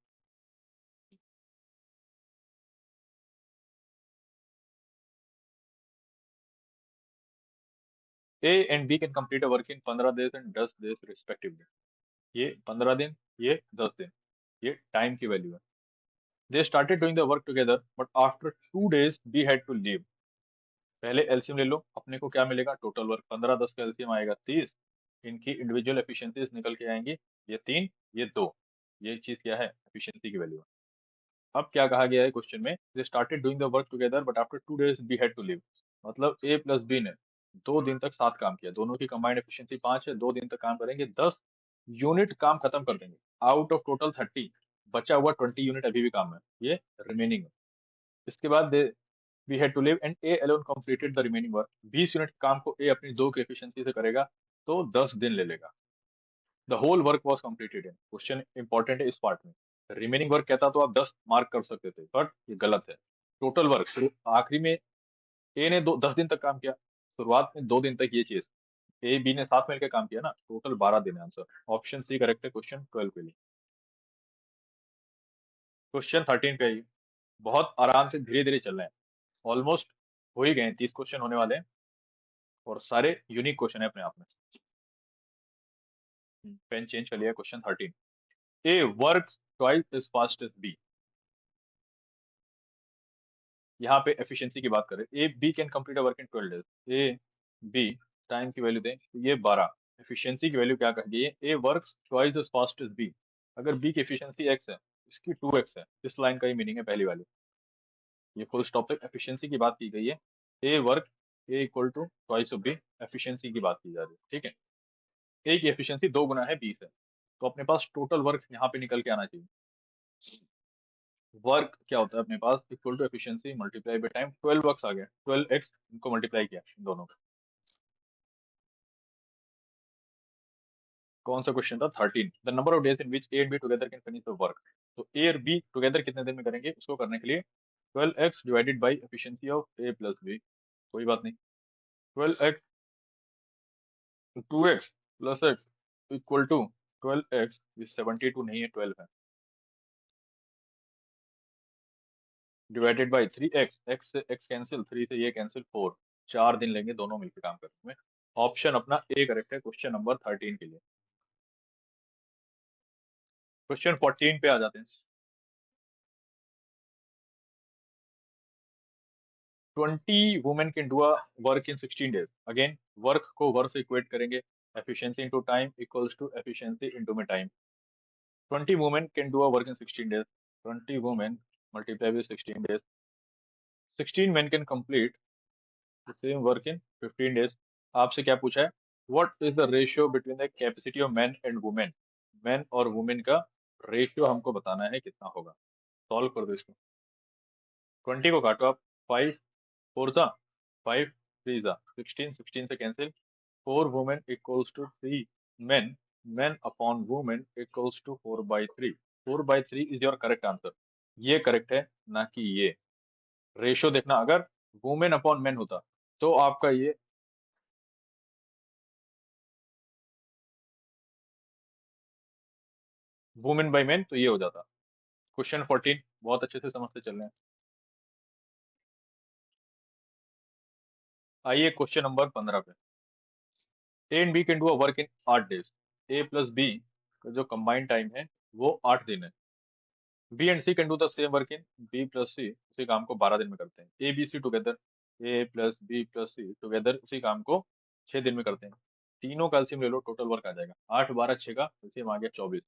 A and B can complete a work in 15 days and 10 days respectively. ये 15 दिन, ये 10 दिन, ये टाइम की वैल्यू है। They started doing the work together but after 2 days B had to leave. पहले एलसीएम ले लो, अपने को क्या मिलेगा? टोटल वर्क 15 10 का एलसीएम आएगा 30। इनकी इंडिविजुअल एफिशिएंसीज निकल के आएंगी, ये 3 ये 2। ये चीज क्या है? एफिशिएंसी की वैल्यू है। अब क्या कहा गया है क्वेश्चन में? They started doing the work together but after 2 days B had to leave. मतलब ए प्लस बी ने 2 दिन तक साथ काम किया, दोनों की कंबाइंड एफिशिएंसी 5 है, 2 दिन तक काम करेंगे, 10 यूनिट काम खत्म कर देंगे। आउट ऑफ टोटल 30 बचा हुआ 20 यूनिट अभी भी काम है, ये रिमेनिंग है। इसके बाद they we had to leave and A alone completed the remaining work. 20 unit काम को ए अपनी 2 की एफिशिएंसी से करेगा तो 10 दिन ले लेगा। The whole work was completed in, question important है इस पार्ट में। रिमेनिंग वर्क कहता तो आप 10 मार्क कर सकते थे, बट ये गलत है। टोटल वर्क आखिरी में ए ने 10 दिन तक काम किया, शुरुआत में 2 दिन तक ये चीज ए बी ने साथ मिलकर काम किया ना, टोटल 12 दिन है आंसर। ऑप्शन सी करेक्ट है क्वेश्चन 12 के लिए। क्वेश्चन 13 पे आइए। बहुत आराम से धीरे धीरे चल रहे हैं, ऑलमोस्ट हो ही गए हैं, 30 क्वेश्चन होने वाले हैं और सारे यूनिक क्वेश्चन है अपने आप में। पेन चेंज कर लिया। Question 13, A work twice as fast as B. यहाँ पे एफिशिएंसी की बात करें, A B can complete a work in 12 days. A B time की वैल्यू दें तो ये 12। एफिशिएंसी की वैल्यू क्या कर दी है? A work twice as fast as B. अगर बी की एफिशिएंसी एक्स है, इसकी 2x है, इस लाइन का ही मीनिंग है पहली वाली। ये फुल स्टॉप तक एफिशिएंसी की बात की गई है। A work, A equal to twice of B, efficiency की बात की जा रही है, ठीक है। ए की एफिशिएंसी 2 गुना है 20 है, तो अपने पास टोटल वर्क यहाँ पे निकल के आना चाहिए। वर्क क्या होता है अपने पास? Equal to efficiency multiply by time. 12 works आ गया, 12x इनको मल्टीप्लाई किया इन दोनों का। कौन सा क्वेश्चन था? 13, the number of days in which A and B together can finish the work. तो ए और बी टुगेदर कितने दिन में करेंगे, इसको करने के लिए 12x divided by efficiency of A plus B. कोई बात नहीं, 12x 2x plus x equal to 12x, ये 72 नहीं है 12 है, डिवाइडेड बाई 3x, x से x कैंसिल, 3 से ये कैंसिल, 4। 4 दिन लेंगे दोनों मिलकर काम करने में। ऑप्शन अपना ए करेक्ट है क्वेश्चन नंबर 13 के लिए। क्वेश्चन 14 पे आ जाते हैं। 20 women can do a work in 16 days. Again work को वर्क से इक्वेट करेंगे, efficiency into time equals to efficiency into में time. 20 women can do a work in 16 days, 20 women multiply with 16 days. 16 men can complete the same work in 15 days. आपसे क्या पूछा है? What is the ratio between the capacity of man and women. Man और women का ratio हमको बताना है कितना होगा। सॉल्व कर दो इसको। 20 को काटो आप, 5 4 जा 5 3 जा 16, 16 से cancel, 4 women equals to 3 men, men upon women equals to 4/3। 4/3 is your correct answer. ये करेक्ट है, ना कि ये। रेशो देखना, अगर वुमेन अपॉन मेन होता तो आपका ये वुमेन बाई मेन तो ये हो जाता। क्वेश्चन 14 बहुत अच्छे से समझते चल रहे हैं। आइए क्वेश्चन नंबर 15 पे। A and B can do a work in 8 days. A plus B का जो कंबाइंड टाइम है वो 8 दिन है। B and C can do the same work in, B plus C उसी काम को 12 दिन में करते हैं। A B C together, A plus B plus C together उसी काम को 6 दिन में करते हैं। तीनों का एलसीएम ले लो, टोटल वर्क आ जाएगा 8 12 6 का एलसीएम आ गया 24।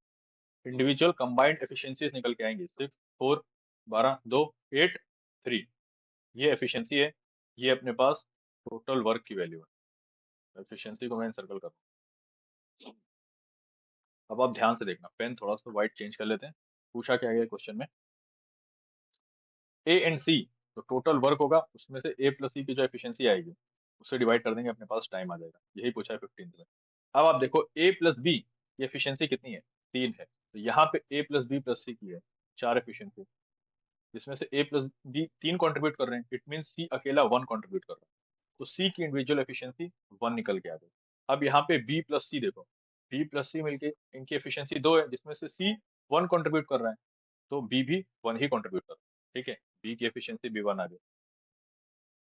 इंडिविजुअल कंबाइंड एफिशिएंसीज निकल के आएंगी 6 4 12 2 8 3। ये एफिशिएंसी है, ये अपने पास टोटल वर्क की वैल्यू है। एफिशिएंसी को मैं सर्कल कर। अब आप ध्यान से देखना, पेन थोड़ा सा व्हाइट चेंज कर लेते हैं। पूछा क्या गया क्वेश्चन में, ए एंड सी तो टोटल वर्क होगा, उसमें से ए प्लस सी की जो एफिशिएंसी आएगी उससे डिवाइड कर देंगे, अपने पास टाइम आ जाएगा। यही पूछा है 15 में। अब आप देखो ए प्लस बी की एफिशिएंसी कितनी है, 3 है। तो यहाँ पे ए प्लस बी प्लस सी की है 4 एफिशिएंसी, जिसमें से ए प्लस बी 3 कंट्रीब्यूट कर रहे हैं, इट मीन सी अकेला 1 कंट्रीब्यूट कर रहा है। तो सी की इंडिविजुअल एफिशिएंसी 1 निकल के आ गई। अब यहाँ पे बी प्लस सी देखो, बी प्लस सी मिलके इनकी एफिशिएंसी 2 है, जिसमें से सी 1 कंट्रीब्यूट कर रहा है, तो बी भी 1 ही कंट्रीब्यूट कर रहा है। ठीक है, बी की एफिशिएंसी भी 1 आ गई।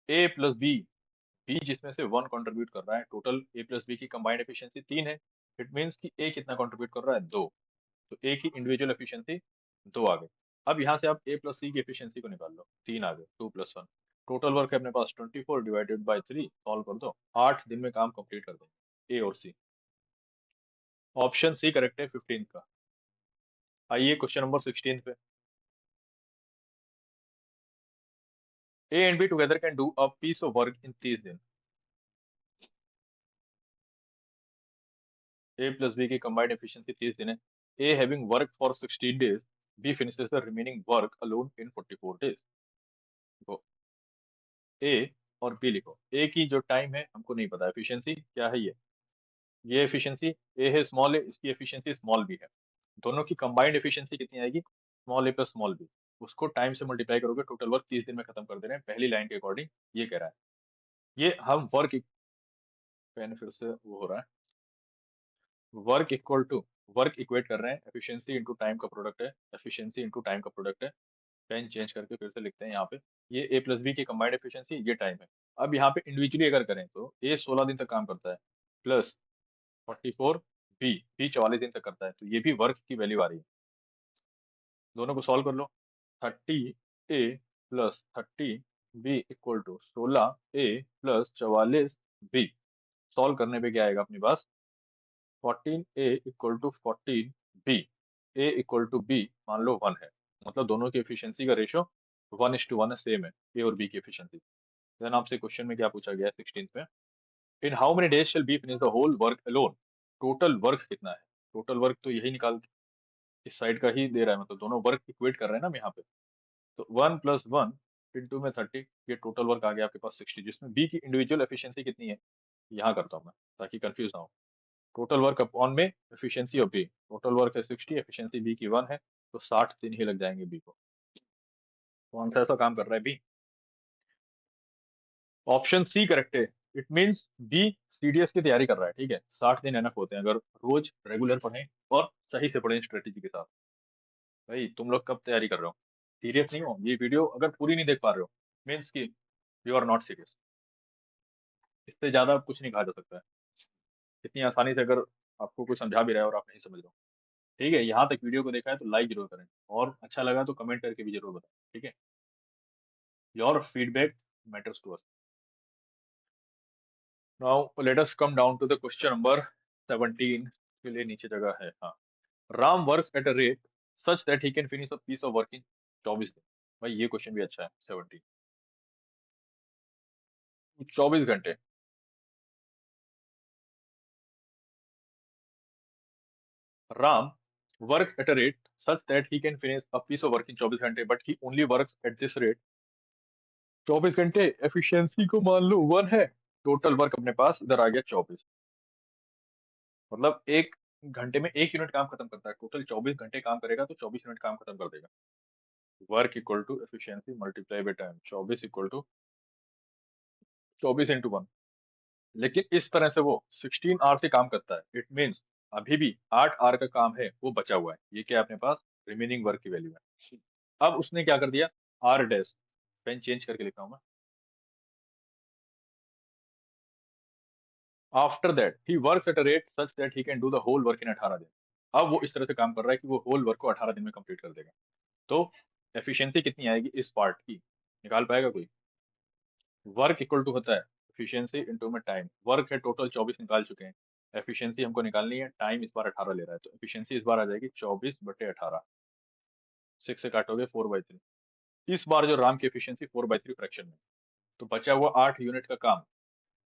ए प्लस बी, बी जिसमें से 1 कंट्रीब्यूट कर रहा है, टोटल ए प्लस बी की कंबाइंड एफिशिएंसी 3 है। इट मीन्स कि ए कितना कंट्रीब्यूट कर रहा है, 2। तो ए की इंडिविजुअल एफिशिएंसी 2 आ गई। अब यहाँ से आप ए प्लस सी की एफिशिएंसी को निकाल लो, 3 आ गए, 2 + 1। टोटल वर्क है अपने पास 24 डिवाइडेड बाई 3, सॉल्व कर दो, 8 दिन में काम कंप्लीट कर देंगे ए और सी। ऑप्शन सी करेक्ट है 15 का। आइए क्वेश्चन नंबर 16 पे। A and B together can do a piece of work in 30 दिन। ए प्लस बी की कंबाइंड एफिशिएंसी 30 दिन है। A having work for 16 days, B finishes the remaining work alone in 44 days. देखो, A और B लिखो। ए की जो time है हमको नहीं पता, एफिशिएंसी क्या है ये एफिशिएंसी ए है, स्मॉल ए, इसकी एफिशिएंसी स्मॉल बी है। दोनों की कंबाइंड एफिशिएंसी कितनी आएगी, स्मॉल ए प्लस स्मॉल बी। उसको टाइम से मल्टीप्लाई करोगे, टोटल वर्क 30 दिन में खत्म कर दे रहे हैं, पहली लाइन के अकॉर्डिंग ये कह रहा है। ये हम वर्क, पेन फिर से वो हो रहा है, work equal to, work equate कर रहे हैं, एफिशिएंसी इंटू टाइम का प्रोडक्ट है, एफिशिएंसी इंटू टाइम का प्रोडक्ट है। पेन चेंज करके फिर से लिखते हैं यहाँ पे, ये ए प्लस बी की कंबाइंड एफिशिएंसी, ये टाइम है। अब यहाँ पे इंडिविजुअली अगर करें तो ए 16 दिन तक काम करता है, प्लस 44 बी 44 दिन तक करता है, तो ये भी वर्क की वैल्यू आ रही है। दोनों को सॉल्व कर लो, 30 A plus 30 B equal to 16 A plus 44 B. Solve करने पे क्या आएगा अपने पास, 14 A equal to 14 B. A equal to B मान लो 1 है, मतलब दोनों की एफिशिएंसी का रेशो 1:1 है, सेम है ए और बी की एफिशिएंसी। देन आपसे क्वेश्चन में क्या पूछा गया है 16 पे, in how many days shall be finish the whole work alone. Total work कितना है, टोटल वर्क तो यही निकाल, इस साइड का ही दे रहा है, मतलब दोनों वर्क इक्वेट कर रहे हैं ना हम यहाँ पे। तो 1 + 1 इंटू में 30, ये टोटल वर्क आ गया आपके पास 60, जिसमें बी की इंडिविजुअल एफिशिएंसी कितनी है, यहाँ करता हूँ मैं ताकि कंफ्यूज ना हो। टोटल वर्क अपॉन में efficiency of B, total work है 60, एफिशिएंसी बी की 1 है, तो 60 दिन ही लग जाएंगे बी को। कौन सा ऐसा काम कर रहा है बी, ऑप्शन सी करेक्ट है। इट मींस बी सीडीएस की तैयारी कर रहा है, ठीक है। 60 दिन एनफ होते हैं अगर रोज रेगुलर पढ़ें और सही से पढ़ें स्ट्रेटेजी के साथ। भाई तुम लोग कब तैयारी कर रहे हो, सीरियस नहीं हो, ये वीडियो अगर पूरी नहीं देख पा रहे हो मीन्स की यू आर नॉट सीरियस। इससे ज्यादा कुछ नहीं कहा जा सकता है। इतनी आसानी से अगर आपको कोई समझा भी रहा है और आप नहीं समझ रहे हो, ठीक है, यहाँ तक वीडियो को देखा है तो लाइक जरूर करें, और अच्छा लगा तो कमेंट करके भी जरूर बताएं, ठीक है। Your feedback matters to us. Now let us come down to the question number 17 के लिए नीचे जगह है, हाँ। Ram works at a rate such that he can finish a piece of work in 24 दिन। भाई ये क्वेश्चन भी अच्छा है, 17, 24 घंटे। Ram works at a rate such that he can finish a piece of work in 24 घंटे, but he only works at this rate 24 घंटे। Efficiency को मान लो 1 है, टोटल वर्क अपने पास इधर आ गया 24। मतलब एक घंटे में 1 यूनिट काम खत्म करता है, टोटल 24 घंटे काम करेगा तो 24 यूनिट काम खत्म कर देगा। Work equal to efficiency multiply by time, 24 equal to 24 × 1। लेकिन इस तरह से वो 16 आवर से काम करता है, इट मीन्स अभी भी 8 आवर का काम है वो बचा हुआ है। ये क्या है अपने पास, रिमेनिंग वर्क की वैल्यू है। अब उसने क्या कर दिया, आर डैश, पेन चेंज करके लिखा हूं मैं। After that he works at a rate such that he can do the whole work in 18 दिन। अब वो इस तरह से काम कर रहा है कि वो होल वर्क को 18 दिन में कंप्लीट कर देगा। तो एफिशिएंसी कितनी आएगी इस पार्ट की, निकाल पाएगा कोई? वर्क इक्वल टू होता है एफिशिएंसी इंटू में टाइम। वर्क है टोटल 24 निकाल चुके हैं, एफिशिएंसी हमको निकालनी है, टाइम इस बार 18 ले रहा है, तो एफिशिएंसी इस बार आ जाएगी 24/18। 6 से काटोगे 4/3। इस बार जो राम की एफिशिएंसी 4/3 फ्रैक्शन में, तो बचा हुआ 8 यूनिट का काम,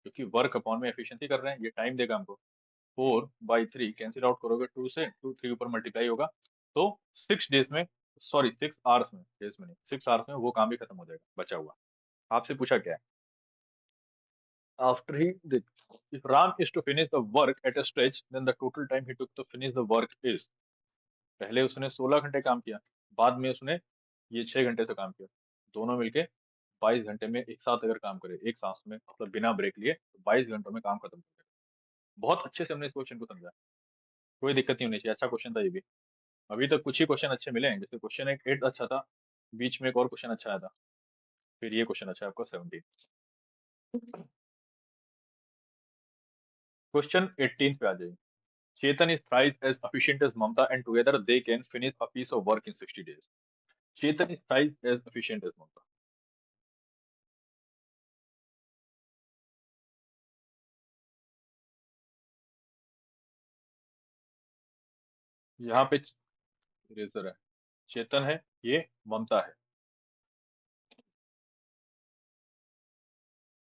क्योंकि वर्क अपॉन में एफिशिएंसी कर रहे हैं, ये टाइम देगा हमको। 4/3 कैंसिल आउट करोगे 2 से, 2 3 ऊपर मल्टीप्लाई होगा, तो 6 डेज में, सॉरी 6 आवर्स में, डेज में नहीं, 6 आवर्स में वो काम भी खत्म हो जाएगा बचा हुआ। आपसे पूछा क्या है, after he did, if Ram is to finish the work at a stretch, then the total time he took to finish the work is, पहले उसने 16 घंटे काम किया, बाद में उसने ये 6 घंटे से काम किया, दोनों मिलके 22 घंटे में एक साथ अगर काम करे, एक सांस में, मतलब बिना ब्रेक लिए, तो 22 घंटों में काम खत्म कर देगा। बहुत अच्छे से हमने इस क्वेश्चन को समझा, कोई दिक्कत नहीं होनी चाहिए, अच्छा क्वेश्चन था ये भी। अभी तक कुछ ही क्वेश्चन अच्छे मिले हैं, जैसे क्वेश्चन एक 8 अच्छा था, बीच में एक और क्वेश्चन अच्छा आया था, फिर ये क्वेश्चन अच्छा है आपका 17। क्वेश्चन 18 पे आ जाइए। Chetan is thrice as efficient as Mamta and together they can finish a piece of work in 60 days. Chetan is thrice as efficient as Mamta. यहाँ पे इरेजर है, चेतन है, ये ममता है।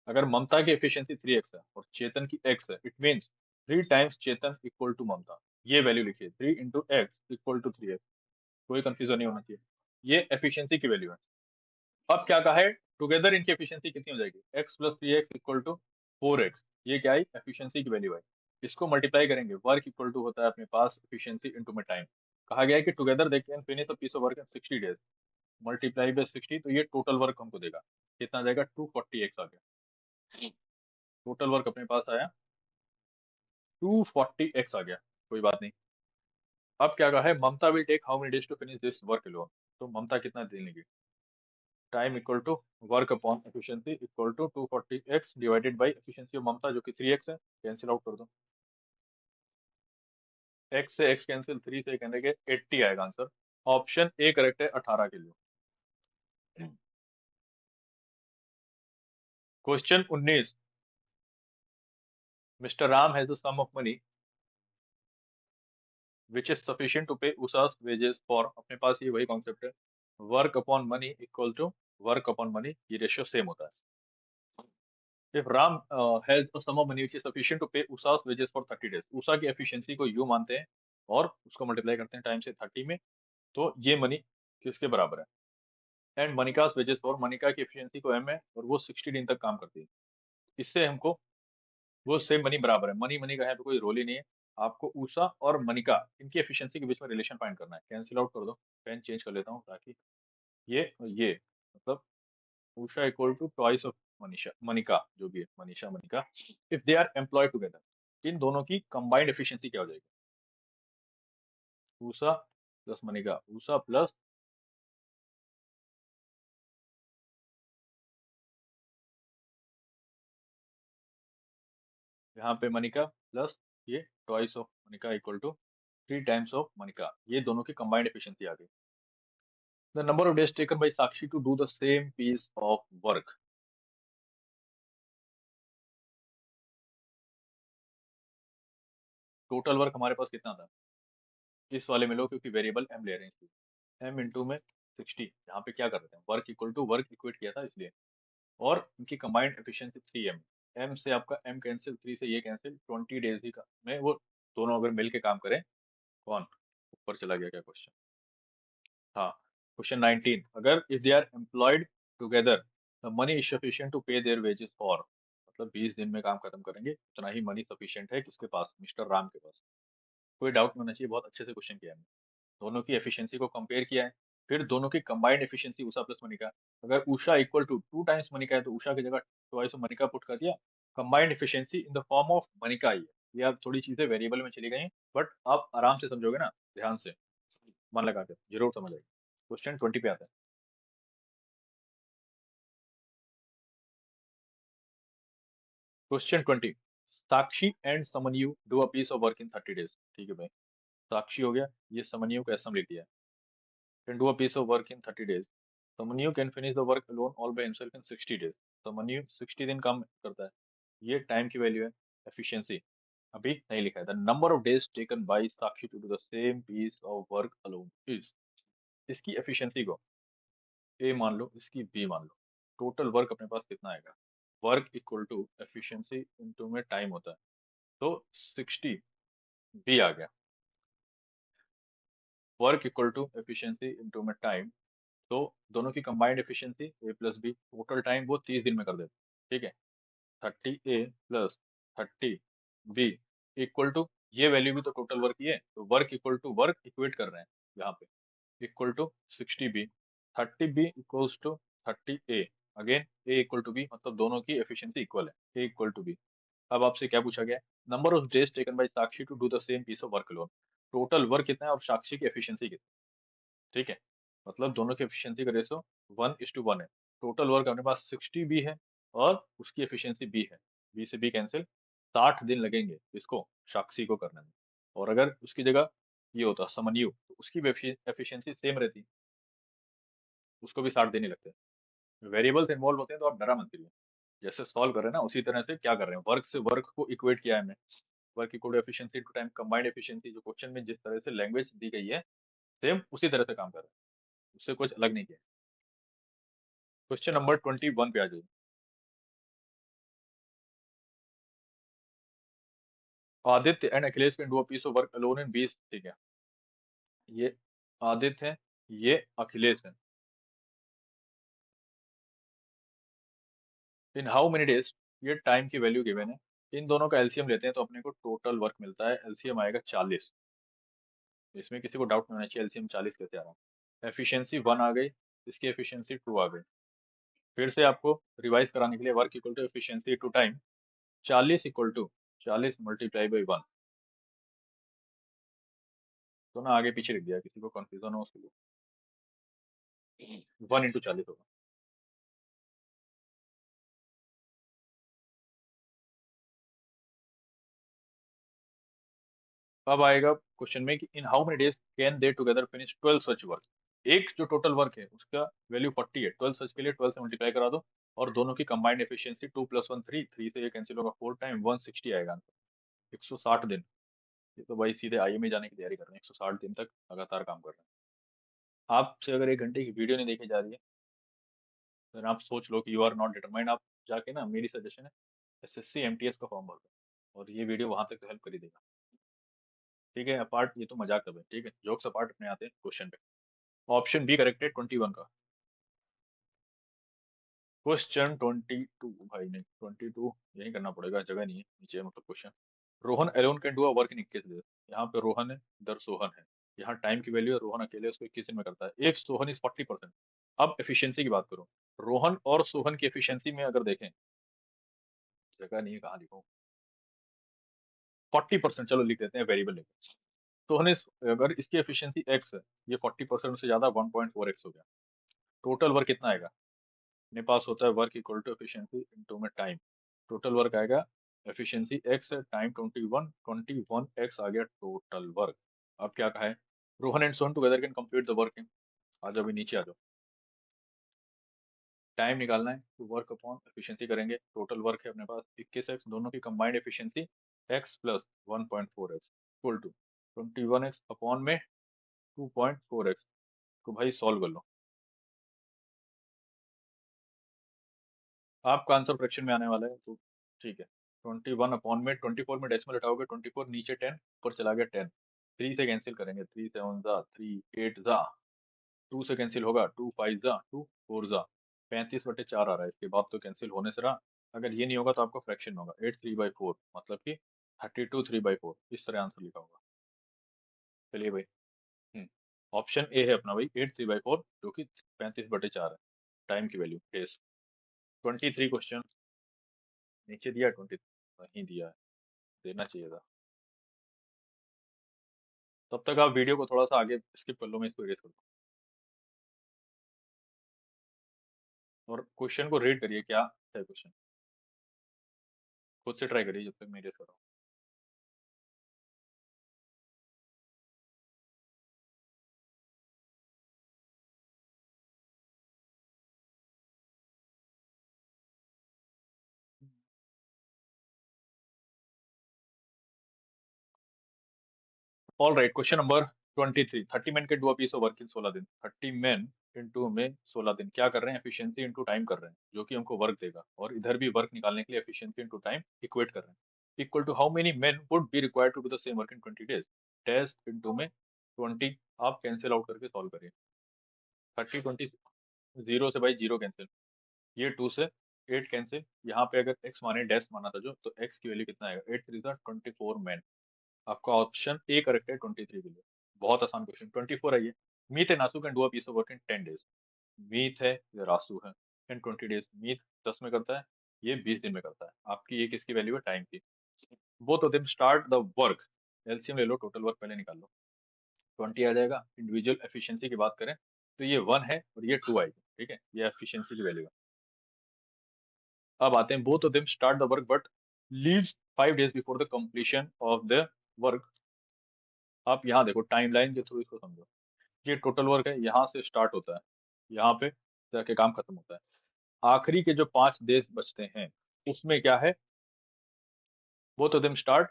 अगर ममता की एफिशिएंसी 3x है और चेतन की x है, it means 3 times Chetan equal to Mamta. ये वैल्यू लिखिए, 3 × x इक्वल टू 3x। कोई कंफ्यूजन नहीं होना चाहिए, ये एफिशिएंसी की वैल्यू है। अब क्या कहा है, टुगेदर इनकी एफिशिएंसी कितनी हो जाएगी, x + 3x equal to 4x। ये क्या है, एफिशिएंसी की वैल्यू है। इसको मल्टीप्लाई करेंगे, वर्क इक्वल टू होता है अपने पास एफिशिएंसी इनटू में टाइम। कहा गया है कि together they can finish the piece of work in 60 days, multiply by 60, तो ये टोटल वर्क हमको देगा, कितना जाएगा, 240x आ गया। टोटल वर्क अपने पास आया 240x आ गया, कोई बात नहीं। अब क्या कहा है, Mamta will take how many days to finish this work alone, तो ममता कितना दिन लेगी, time equal to work upon efficiency equal to 240x divided by efficiency of Mamta जो कि 3x है, कैंसिल आउट कर दो, x से x कैंसिल, 3 से कहने के 80 आएगा आंसर। ऑप्शन ए करेक्ट है 18 के लिए। Question 19, mister Ram has a sum of money which is sufficient to pay उषा's वेजेस फॉर, अपने पास ये वही कॉन्सेप्ट है, work upon money equal to work upon money, ये रेशियो सेम होता है। If Ram has a sum of money which is sufficient to pay Usha's wages for 30 days, Usha की efficiency को यू मानते हैं और उसको मल्टीप्लाई करते हैं टाइम से 30 में, तो ये मनी किसके बराबर है, एंड मनिकास वेजेस फॉर, मनिका की एफिशिएंसी को एम है और वो 60 दिन तक काम करती है। इससे हमको वो सेम मनी बराबर है, मनी मनी का यहाँ पे कोई रोल ही नहीं है। आपको उषा और मनिका इनकी एफिशिएंसी के बीच में रिलेशन फाइंड करना है, कैंसिल आउट कर दो, पेन चेंज कर लेता हूँ ताकि ये मतलब Usha equal to twice of Manisha, Manika जो भी है, Manisha Manika, if they are employed together, इन दोनों की कंबाइंड एफिशिएंसी क्या हो जाएगी, उषा प्लस मनिका, उषा प्लस, यहाँ पे मनिका प्लस ये twice of Manika equal to 3 times of Manika, ये दोनों की कंबाइंड एफिशिएंसी आ गई। The number of days taken by Sakshi to do the same piece of work, total work हमारे पास कितना था, इस वाले में लो क्योंकि वेरिएबल एम ले रहे हैं इसलिए, एम इंटू में 60, यहाँ पे क्या कर रहे थे, work equal to work equate किया था इसलिए, और इनकी कंबाइंड एफिशिएंसी 3m, m से आपका m कैंसिल, 3 से ये कैंसिल, 20 डेज ही का में वो दोनों अगर मिल के काम करें, कौन ऊपर चला गया क्या क्वेश्चन, हाँ। क्वेश्चन 19, अगर if they are employed together the money is sufficient to pay their wages for, मतलब 20 दिन में काम खत्म करेंगे, उतना ही मनी सफिशिएंट है किसके पास, मिस्टर राम के पास। कोई डाउट नहीं होना चाहिए, बहुत अच्छे से क्वेश्चन किया है। दोनों की एफिशिएंसी को कंपेयर किया है, फिर दोनों की combined efficiency Usha plus Manika. अगर Usha equal to 2 times Manika है तो उषा की जगह ट्वाइस ऑफ मनिका पुट कर दिया। Combined efficiency in the form of Manika आई है। ये अब थोड़ी चीजें वेरिएबल में चली गई, बट आप आराम से समझोगे ना, ध्यान से मन लगा के जरूर समझ आएगी। क्वेश्चन 20 पे आता है। Question 20, Sakshi and Samanyu do a piece of work in 30 days। ठीक है भाई, साक्षी हो गया, ये समन्यु को ऐसा लिख दिया, can do a piece of work in 30 days. समन्यु can finish the work alone all by himself in 60 days। समन्यु 60 दिन काम करता है, ये टाइम की वैल्यू है। एफिशिएंसी अभी नहीं लिखा है। The number of days taken by Sakshi to do the same piece of work alone is. इसकी एफिशिएंसी को ए मान लो, इसकी बी मान लो। टोटल वर्क अपने पास कितना आएगा? Work equal to efficiency into में टाइम होता है, तो 60 बी आ गया। Work equal to efficiency into में टाइम, तो दोनों की combined efficiency A plus B, total time वो 30 दिन में कर देते। ठीक है, 30 A plus 30 B equal to, ये वैल्यू भी तो टोटल वर्क ही है, तो work equal to work equate कर रहे हैं यहाँ पे, equal to 60 B. 30 B equals to 30 A, again A equal to B, मतलब दोनों की एफिशिएंसी इक्वल है, ए इक्वल टू बी। अब आपसे क्या पूछा गया है? Number of days taken by Sakshi to do the same piece of work alone. Total work कितना है और साक्षी की एफिशिएंसी कितनी है? ठीक है, मतलब दोनों की एफिशिएंसी का रेशो 1:1 है। टोटल वर्क अपने पास 60 बी है और उसकी एफिशिएंसी बी है, बी से बी कैंसिल। 60 दिन लगेंगे इसको, साक्षी को करने में। और अगर उसकी जगह ये होता समन्यु, तो उसकी एफिशिएंसी सेम रहती, उसको भी 60 दिन ही लगते हैं। वेरिएबल्स इन्वॉल्व होते हैं तो आप डरा मत करिए, जैसे सॉल्व कर रहे हैं ना उसी तरह से क्या कर रहे हैं, वर्क से वर्क को इक्वेट किया है हमने। Work equal to efficiency to time combined efficiency, जो क्वेश्चन में जिस तरह से लैंग्वेज दी गई है, सेम उसी तरह से काम कर रहे हैं, उससे कुछ अलग नहीं किया। क्वेश्चन नंबर 21 पे आ जाइए। Aditya and Akhilesh can do a piece of work alone in 20। ठीक है, ये आदित्य है, ये अखिलेश है। इन हाउ मेनी डेज, ये टाइम की वैल्यू गिवन है। इन दोनों का एलसीएम लेते हैं तो अपने को टोटल वर्क मिलता है, एलसीएम आएगा 40। इसमें किसी को डाउट नहीं होना चाहिए एलसीएम 40 कैसे आ रहा है। एफिशिएंसी 1 आ गई, इसकी एफिशिएंसी 2 आ गई। फिर से आपको रिवाइज कराने के लिए, work equal to efficiency to time, 40 equal to 40 multiply by 1। तो ना आगे पीछे लिख दिया, किसी को कंफ्यूजन हो उसके लिए, 1 × 40 होगा। अब आएगा क्वेश्चन में कि इन how many days can they together finish 12 such work. एक जो टोटल वर्क है उसका वैल्यू 40 है, 12 सच के लिए 12 से मल्टीप्लाई करा दो, और दोनों की कंबाइंड एफिशिएंसी 2 + 1 3, 3 से ये कैंसिल होगा, 4 टाइम 160 आएगा आंसर। 160 दिन। ये तो भाई सीधे आईएमए जाने की तैयारी कर रहे हैं, 160 दिन तक लगातार काम कर रहे हैं। आपसे अगर 1 घंटे की वीडियो नहीं देखी जा रही है, फिर आप सोच लो कि यू आर नॉट डिटरमाइंड। आप जाके ना, मेरी सजेशन है, एसएससी एमटीएस का फॉर्म भर दो, और ये वीडियो वहां तक तो हेल्प कर ही देगा। ठीक है, अपार्ट ये तो मजाक सब है, ठीक है, जोक्स अपार्ट, अपने आते हैं क्वेश्चन पे। ऑप्शन बी करेक्ट है 21 का। क्वेश्चन 22, भाई नहीं 22 यही करना पड़ेगा, जगह नहीं है नीचे, मतलब question. Rohan alone can do a work in 21 days. यहाँ पे रोहन है, इधर सोहन है। यहाँ टाइम की वैल्यू है, रोहन अकेले उसको 21 दिन में करता है। एक सोहन इज 40%। अब एफिशिएंसी की बात करो, रोहन और सोहन की एफिशिएंसी में अगर देखें, जगह नहीं है कहाँ लिखूं, 40%, चलो लिख देते हैं वेरिएबल लेकर। सोहन इज, अगर इसकी एफिशिएंसी एक्स है, ये 40% से ज्यादा 1.4x हो गया। टोटल वर्क कितना आएगा? अपने पास होता है work equal to efficiency into में टाइम। टोटल वर्क आएगा, एफिशिएंसी एक्स है, टाइम 21 आ गया टोटल वर्क। अब क्या कहा है? Rohan and Sohan together can complete the work in, आ जाओ अभी नीचे आ जाओ। टाइम निकालना है तो वर्क अपॉन एफिशिएंसी करेंगे। टोटल वर्क है अपने पास 21x, दोनों की combined efficiency x plus 1.4x equal to 21x upon में 2.4x। तो भाई सॉल्व कर लो, आपका आंसर फ्रैक्शन में आने वाला है, तो ठीक है। 21 अपॉन में 24 में डेसिमल हटाओगे, 24 नीचे 10, ऊपर चला गया 10। 3 से कैंसिल करेंगे, 3 7 जा 3 8 जा, 2 से कैंसिल होगा, 2 5 जा 2 4 जा, 35/4 आ रहा है, इसके बाद तो कैंसिल होने से रहा। अगर ये नहीं होगा तो आपका फ्रैक्शन होगा 8 3/4, मतलब कि 32 3/4, इस तरह आंसर लिखा होगा। चलिए भाई, ऑप्शन ए है अपना भाई 8 3/4, जो कि 35/4 है टाइम की वैल्यू डेज। 23 क्वेश्चन नीचे दिया, 20 नहीं दिया है, देना चाहिए था। तब तक आप वीडियो को थोड़ा सा आगे स्किप कर लो, मैं इसको इरेज कर दूँ। और क्वेश्चन को रीड करिए, क्या है क्वेश्चन, खुद से ट्राई करिए जब तक मैं इरेज कर रहा हूँ। All right, question number 23। 30 men can do a piece of work in 16 दिन। 30 men इंटू में 16 दिन क्या कर रहे हैं, एफिशिएंसी इंटू टाइम कर रहे हैं, जो कि हमको वर्क देगा। और इधर भी वर्क निकालने के लिए एफिशिएंसी इंटू टाइम इक्वेट कर रहे हैं। Equal to how many men would be required to do the same work in 20 days। Test into में 20, आप कैंसिल आउट करके सॉल्व करिए। 30 20, जीरो से भाई जीरो कैंसिल, ये 2 से 8 कैंसिल। यहाँ पे अगर x माने डैश माना था जो, तो x की वैल्यू कितना आएगा, 8 3 24 men। आपका ऑप्शन ए करेक्ट है 23 के लिए। बहुत आसान क्वेश्चन। 24 है ये। मीत एंड आंसू can do a piece of work in 10 days। Meet है या रासू है, इन 20 days। मीत 10 में करता है, ये 20 दिन में करता है। आपकी ये किसकी वैल्यू है, टाइम की। Both of them start the work, LCM ले लो, टोटल वर्क पहले निकाल लो। 20 आ जाएगा। इंडिविजुअल एफिशिएंसी की बात करें तो ये 1 है और ये 2 आएगी, ठीक है, ये एफिशिएंसी की वैल्यू है। अब आते हैं, both of them start the work but leaves 5 days before the completion of the work. आप यहाँ देखो, टाइमलाइन के थ्रू इसको समझो। ये टोटल वर्क है, यहाँ से स्टार्ट होता है, यहाँ पे जाके काम खत्म होता है। आखिरी के जो 5 days बचते हैं उसमें क्या है, बोथ ऑफ देम स्टार्ट,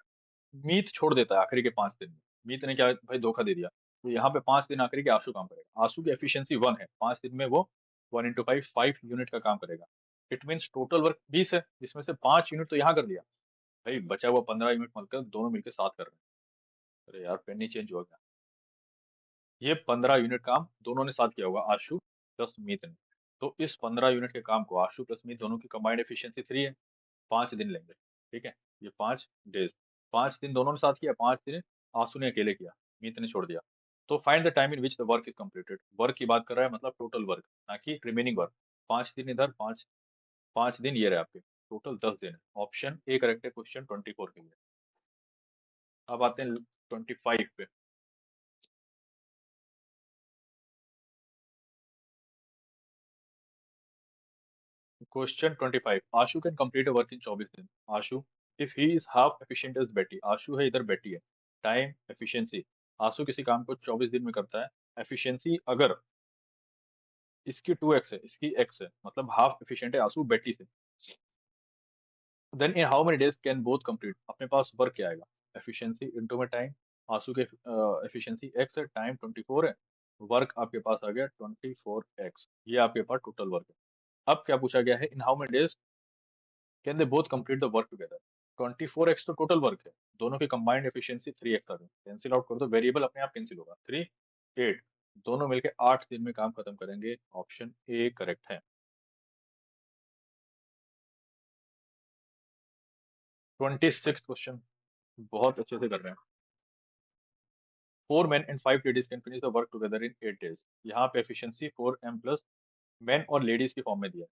मीत छोड़ देता है आखिरी के 5 दिन में। मीत ने क्या भाई धोखा दे दिया, तो यहाँ पे 5 दिन आखिरी के आंसू काम करेगा। आंसू की एफिशिएंसी 1 है, 5 दिन में वो 1 × 5 5 यूनिट का काम करेगा। इट मीन्स टोटल वर्क 20 है, जिसमें से 5 यूनिट तो यहाँ कर दिया भाई, बचा हुआ 15 यूनिट मिलकर दोनों मिलकर 7 कर रहे हैं। अरे यार पेन नहीं चेंज हुआ क्या, ये 15 यूनिट काम दोनों ने साथ किया होगा, आशु प्लस मीत ने। तो इस 15 यूनिट के काम को आशु प्लस मीत दोनों की कंबाइंड एफिशिएंसी 3 है। 5 दिन लेंगे, ठीक है, ये 5 days। 5 दिन दोनों ने साथ किया, 5 दिन आशु ने अकेले किया, मीत ने छोड़ दिया। तो find the time in which the work is completed. Work की बात कर रहा है, मतलब टोटल वर्क, ना कि रिमेनिंग वर्क। 5 दिन इधर, 5 दिन ये रहे आपके, टोटल 10 दिन है। ऑप्शन ए करेक्ट है क्वेश्चन 24 के लिए। अब आते हैं 25 पे। Question 25, Ashu can complete a work in 24 दिन। Ashu, if he is half efficient as Betty. Ashu है इधर, बेटी है। टाइम एफिशिएंसी, आशु किसी काम को 24 दिन में करता है। एफिशिएंसी अगर इसकी 2x है, इसकी x है, मतलब हाफ एफिशिएंट है आशु बेटी से। Then in how many days can both complete. अपने पास वर्क क्या आएगा, एफिशिएंसी इनटू में टाइम। आशु के एफिशिएंसी x है, टाइम 24 है, वर्क आपके पास आ गया 24x। ये आपके पास टोटल वर्क है। अब क्या पूछा गया है, in how many days can they both complete the work together. 24x तो टोटल वर्क है, दोनों की कंबाइंड एफिशिएंसी 3x आ गई। कैंसिल आउट कर दो, वेरिएबल अपने आप कैंसिल होगा। 3 8, दोनों मिलके 8 दिन में काम खत्म करेंगे। ऑप्शन ए करेक्ट है। 26 क्वेश्चन बहुत अच्छे से कर रहे हैं। 4 men and 5 ladies can finish the work together in 8 days। यहाँ पे एफिशिएंसी 4m प्लस मैन और लेडीज की फॉर्म में दिया है,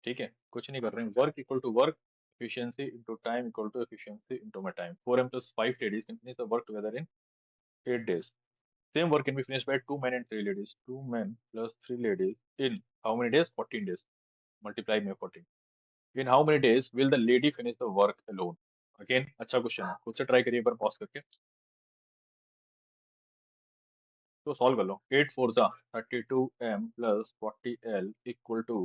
ठीक है, कुछ नहीं कर रहे हैं। Work equal to work, efficiency into time equal to efficiency into my time। 4m plus 5 ladies can finish the work together in 8 days। Same work can be finished by 2 men and 3 ladies। 2 men plus 3 ladies in how many days? 14 days। Multiply में 14। In how many days will the lady finish the work alone? Again अच्छा question है, खुद से try करिए एक बार pause करके, तो solve कर लो। 8 4 जा 32m plus 40l equal to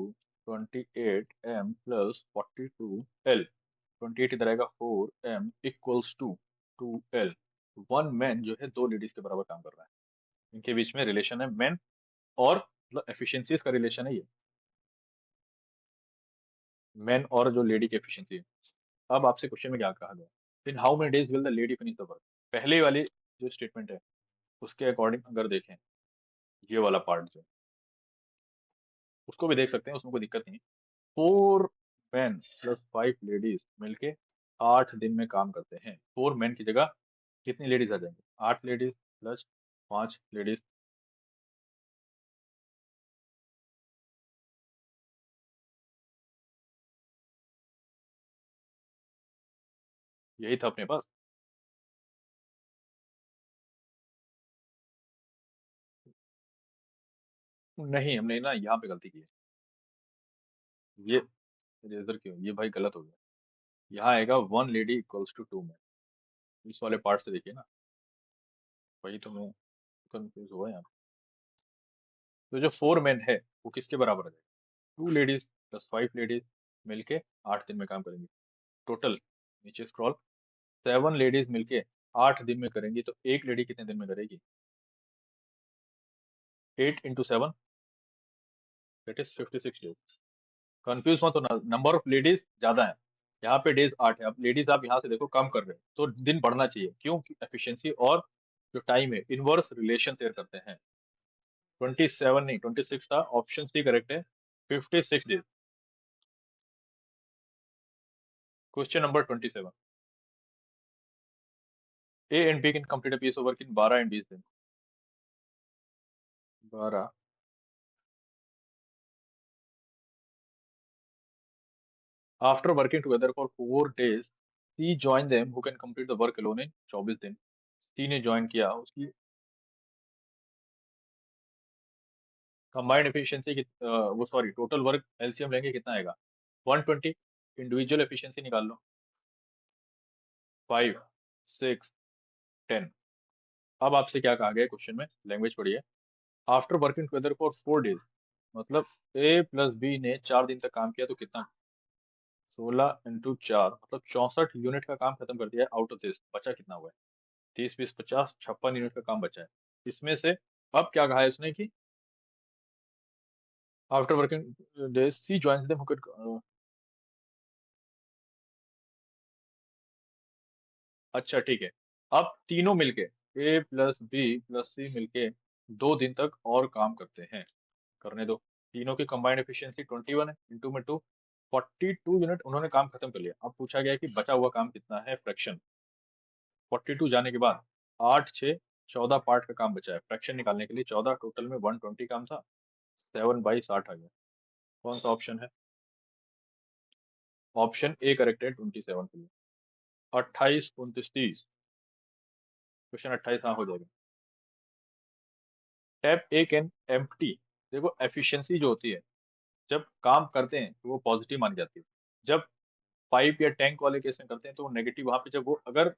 28m plus 42l। 28 इधर आएगा, 4m equals to 2l। 1 man जो है 2 लेडीज के बराबर काम कर रहा है, इनके बीच में रिलेशन है मैन और मतलब एफिशिएंसीज का रिलेशन है ये, मैन और जो लेडी की एफिशिएंसी है। अब आपसे क्वेश्चन में क्या कहा गया, इन how many days will the lady finish the work. पहले वाली जो स्टेटमेंट है उसके अकॉर्डिंग अगर देखें, ये वाला पार्ट जो है, उसको भी देख सकते हैं, उसमें कोई दिक्कत नहीं। 4 मैन प्लस 5 लेडीज मिलके 8 दिन में काम करते हैं। 4 मैन की जगह कितनी लेडीज आ जाएंगे, 8 लेडीज। Plus 5 ladies. यही था अपने पास। नहीं, हमने ना यहाँ पे गलती की है। ये इरेजर क्यों, ये भाई गलत हो गया। यहाँ आएगा 1 लेडी इक्वल्स टू 2 मैन। इस वाले पार्ट से देखिए ना, वही तो मैं कंफ्यूज हुआ यहाँ। तो जो 4 मैन है वो किसके बराबर आ जाएगा? 2 लेडीज प्लस 5 लेडीज मिलके 8 दिन में काम करेंगी। टोटल, नीचे स्क्रॉल, 7 लेडीज मिलके 8 दिन में करेंगी, तो एक लेडी कितने दिन में करेगी? 8 × 7, दैट इज 56 डेज। कंफ्यूज मत होना, नंबर ऑफ लेडीज ज्यादा है, यहाँ पे डेज 8 है। अब लेडीज आप यहाँ से देखो कम कर रहे हैं तो दिन बढ़ना चाहिए, क्योंकि एफिशिएंसी और जो टाइम है इनवर्स रिलेशन शेयर करते हैं। 27 नहीं, 26 था, ऑप्शन सी करेक्ट है। 56 days. Question number 27। A and B can complete a piece of work in 12 and 20 दिन। 12। After working together for 4 days, C join them who can complete the work alone in 24 दिन। C ने join किया, उसकी combined efficiency वो sorry total work LCM लेंगे, कितना आएगा? 120। Individual efficiency निकाल लो। 5, 6, 10। अब आपसे क्या कहा गया क्वेश्चन में, लैंग्वेज पढ़िए। After working together for 4 days, मतलब ए प्लस बी ने 4 दिन तक काम किया, तो कितना? 16 × 4 मतलब 64 यूनिट का काम खत्म कर दिया है। आउट ऑफ दिस बचा कितना हुआ है? 30, 20, 50, 56 यूनिट का काम बचा है। इसमें से अब क्या कहा है इसने कि after working days C joins them who can. अच्छा ठीक है। अब तीनों मिलके, A plus B plus C मिलके 2 दिन तक और काम करते हैं। करने दो। तीनों की कंबाइंड एफिशिएंसी 21 है, इंटू में 2, 42 यूनिट उन्होंने काम खत्म कर लिया। अब पूछा गया है कि बचा हुआ काम कितना है, फ्रैक्शन। 42 जाने के बाद 8, 6, 14 पार्ट का काम बचा है। फ्रैक्शन निकालने के लिए 14, टोटल में 120 काम था। 7/60 आ गया। कौन सा ऑप्शन है? ऑप्शन ए करेक्ट है 27 के लिए। 28, 29, 30। क्वेश्चन 28 हाँ हो जाएगा। Tap A can empty. देखो एफिशिएंसी जो होती है, जब काम करते हैं तो वो पॉजिटिव मानी जाती है। जब पाइप या टैंक वाले केस में करते हैं तो वो नेगेटिव। वहां पे जब वो अगर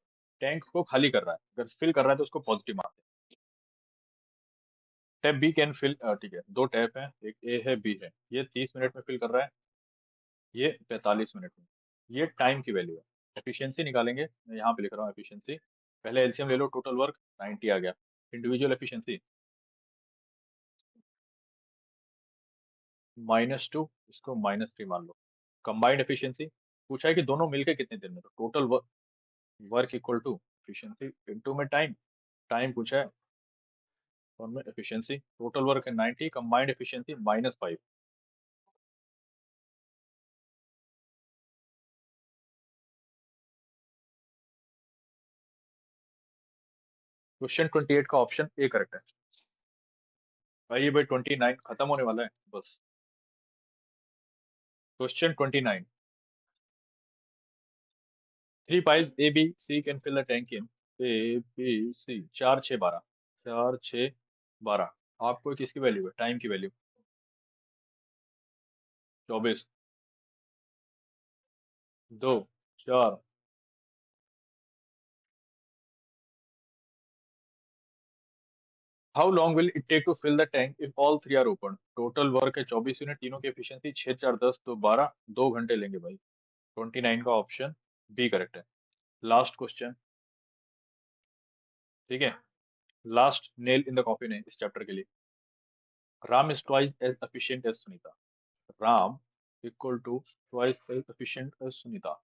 टैंक को खाली कर रहा है, अगर फिल कर रहा है, तो उसको पॉजिटिव मानते हैं। टैप बी कैन फिल, ठीक है, दो टैप हैं, एक ए है बी है। ये 30 मिनट में फिल कर रहा है, ये 45 मिनट में। ये टाइम की वैल्यू है। एफिशिएंसी निकालेंगे, मैं यहाँ पे लिख रहा हूँ एफिशिएंसी। पहले एलसीएम ले लो, टोटल वर्क 90 आ गया। इंडिविजुअल एफिशिएंसी -2, इसको -3 मान लो। कंबाइंड एफिशिएंसी पूछा है कि दोनों मिलके कितने दिन में, तो total work equal to efficiency into में टाइम। टाइम पूछा है और में एफिशिएंसी। टोटल वर्क है 90, कंबाइंड एफिशिएंसी -5। क्वेश्चन 28 का ऑप्शन ए करेक्ट है। भाई भाई 29 खत्म होने वाला है बस। Question 29। Three pipes A B C can fill the tank in A B C 4, 6, 12। 4, 6, 12। आपको किसकी वैल्यू है, टाइम की value? 24, 2, 4। How long will it take to fill the tank if all three are open? Total work है 24 unit, तीनों की efficiency 6, 4, 10 तो 12, 2 घंटे लेंगे भाई। 29 का ऑप्शन बी करेक्ट है। लास्ट क्वेश्चन, ठीक है, last nail in the coffin है इस चैप्टर के लिए। Ram is twice as efficient as Sunita. Ram equal to twice as efficient as Sunita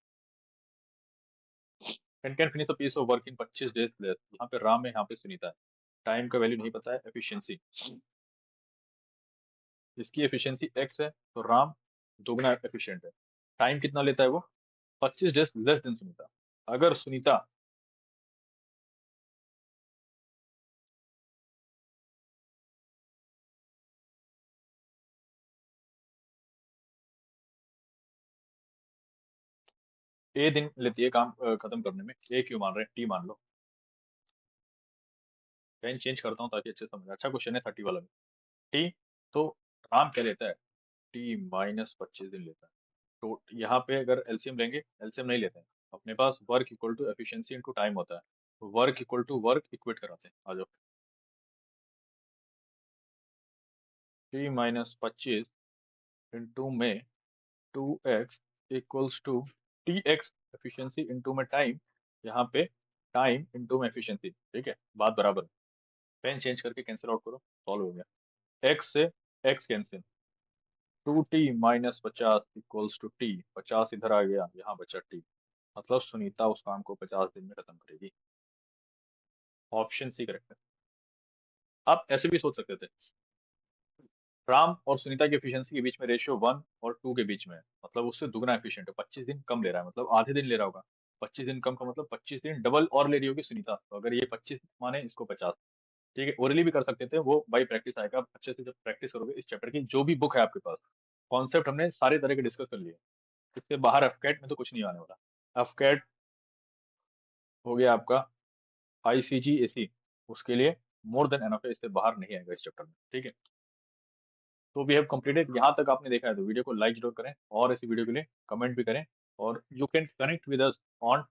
and can finish a piece of work in 25 days less. यहाँ पे राम है, यहाँ पे सुनीता है। टाइम का वैल्यू नहीं पता है, एफिशिएंसी। इसकी एफिशिएंसी एक्स है, तो राम दोगुना एफिशिएंट है। टाइम कितना लेता है वो? 25 डेज लेस देन सुनीता। अगर सुनीता ए दिन लेती है काम खत्म करने में, ए क्यों मान रहे हैं, टी मान लो। पेन चेंज करता हूँ ताकि अच्छे से समझ। अच्छा क्वेश्चन है 30 वाला भी। टी, तो राम क्या लेता है, टी माइनस 25 दिन लेता है। तो यहाँ पे अगर एलसीएम लेंगे, एलसीएम नहीं लेते हैं, अपने पास work equal to efficiency into time होता है, तो work equal to work equate कराते हैं। आ जाओ, टी माइनस 25 इंटू में 2x equals to t x efficiency into में टाइम, यहाँ पे टाइम इंटू में एफिशिएंसी। ठीक है, बात बराबर है। पेन चेंज करके कैंसिल आउट करो, सॉल्व हो गया। x से x cancel, 2t-50 equals to t, 50 इधर आ गया, यहाँ बचा टी, मतलब सुनीता उस काम को 50 दिन में खत्म करेगी। ऑप्शन सी करेक्ट है। आप ऐसे भी सोच सकते थे, राम और सुनीता की एफिशिएंसी के बीच में रेशियो 1 और 2 के बीच में है, मतलब उससे दुगना एफिशिएंट है, 25 दिन कम ले रहा है, मतलब आधे दिन ले रहा होगा। 25 दिन कम का मतलब 25 दिन डबल और ले रही होगी सुनीता, तो अगर ये 25 माने इसको 50। ठीक है, ओरली भी कर सकते थे, वो बाई प्रैक्टिस आएगा। आप अच्छे से जब प्रैक्टिस करोगे इस चैप्टर की, जो भी बुक है आपके पास, कॉन्सेप्ट हमने सारे तरह के डिस्कस कर लिए। इससे बाहर एफकेट में तो कुछ नहीं आने वाला। एफकेट हो गया आपका आईसीजी एसी, उसके लिए मोर देन एनफ है, इससे बाहर नहीं आएगा इस चैप्टर में। ठीक है, तो वी हैव कंप्लीटेड। यहाँ तक आपने देखा है तो वीडियो को लाइक जरूर करें, और इस वीडियो के लिए कमेंट भी करें, और you can connect with us on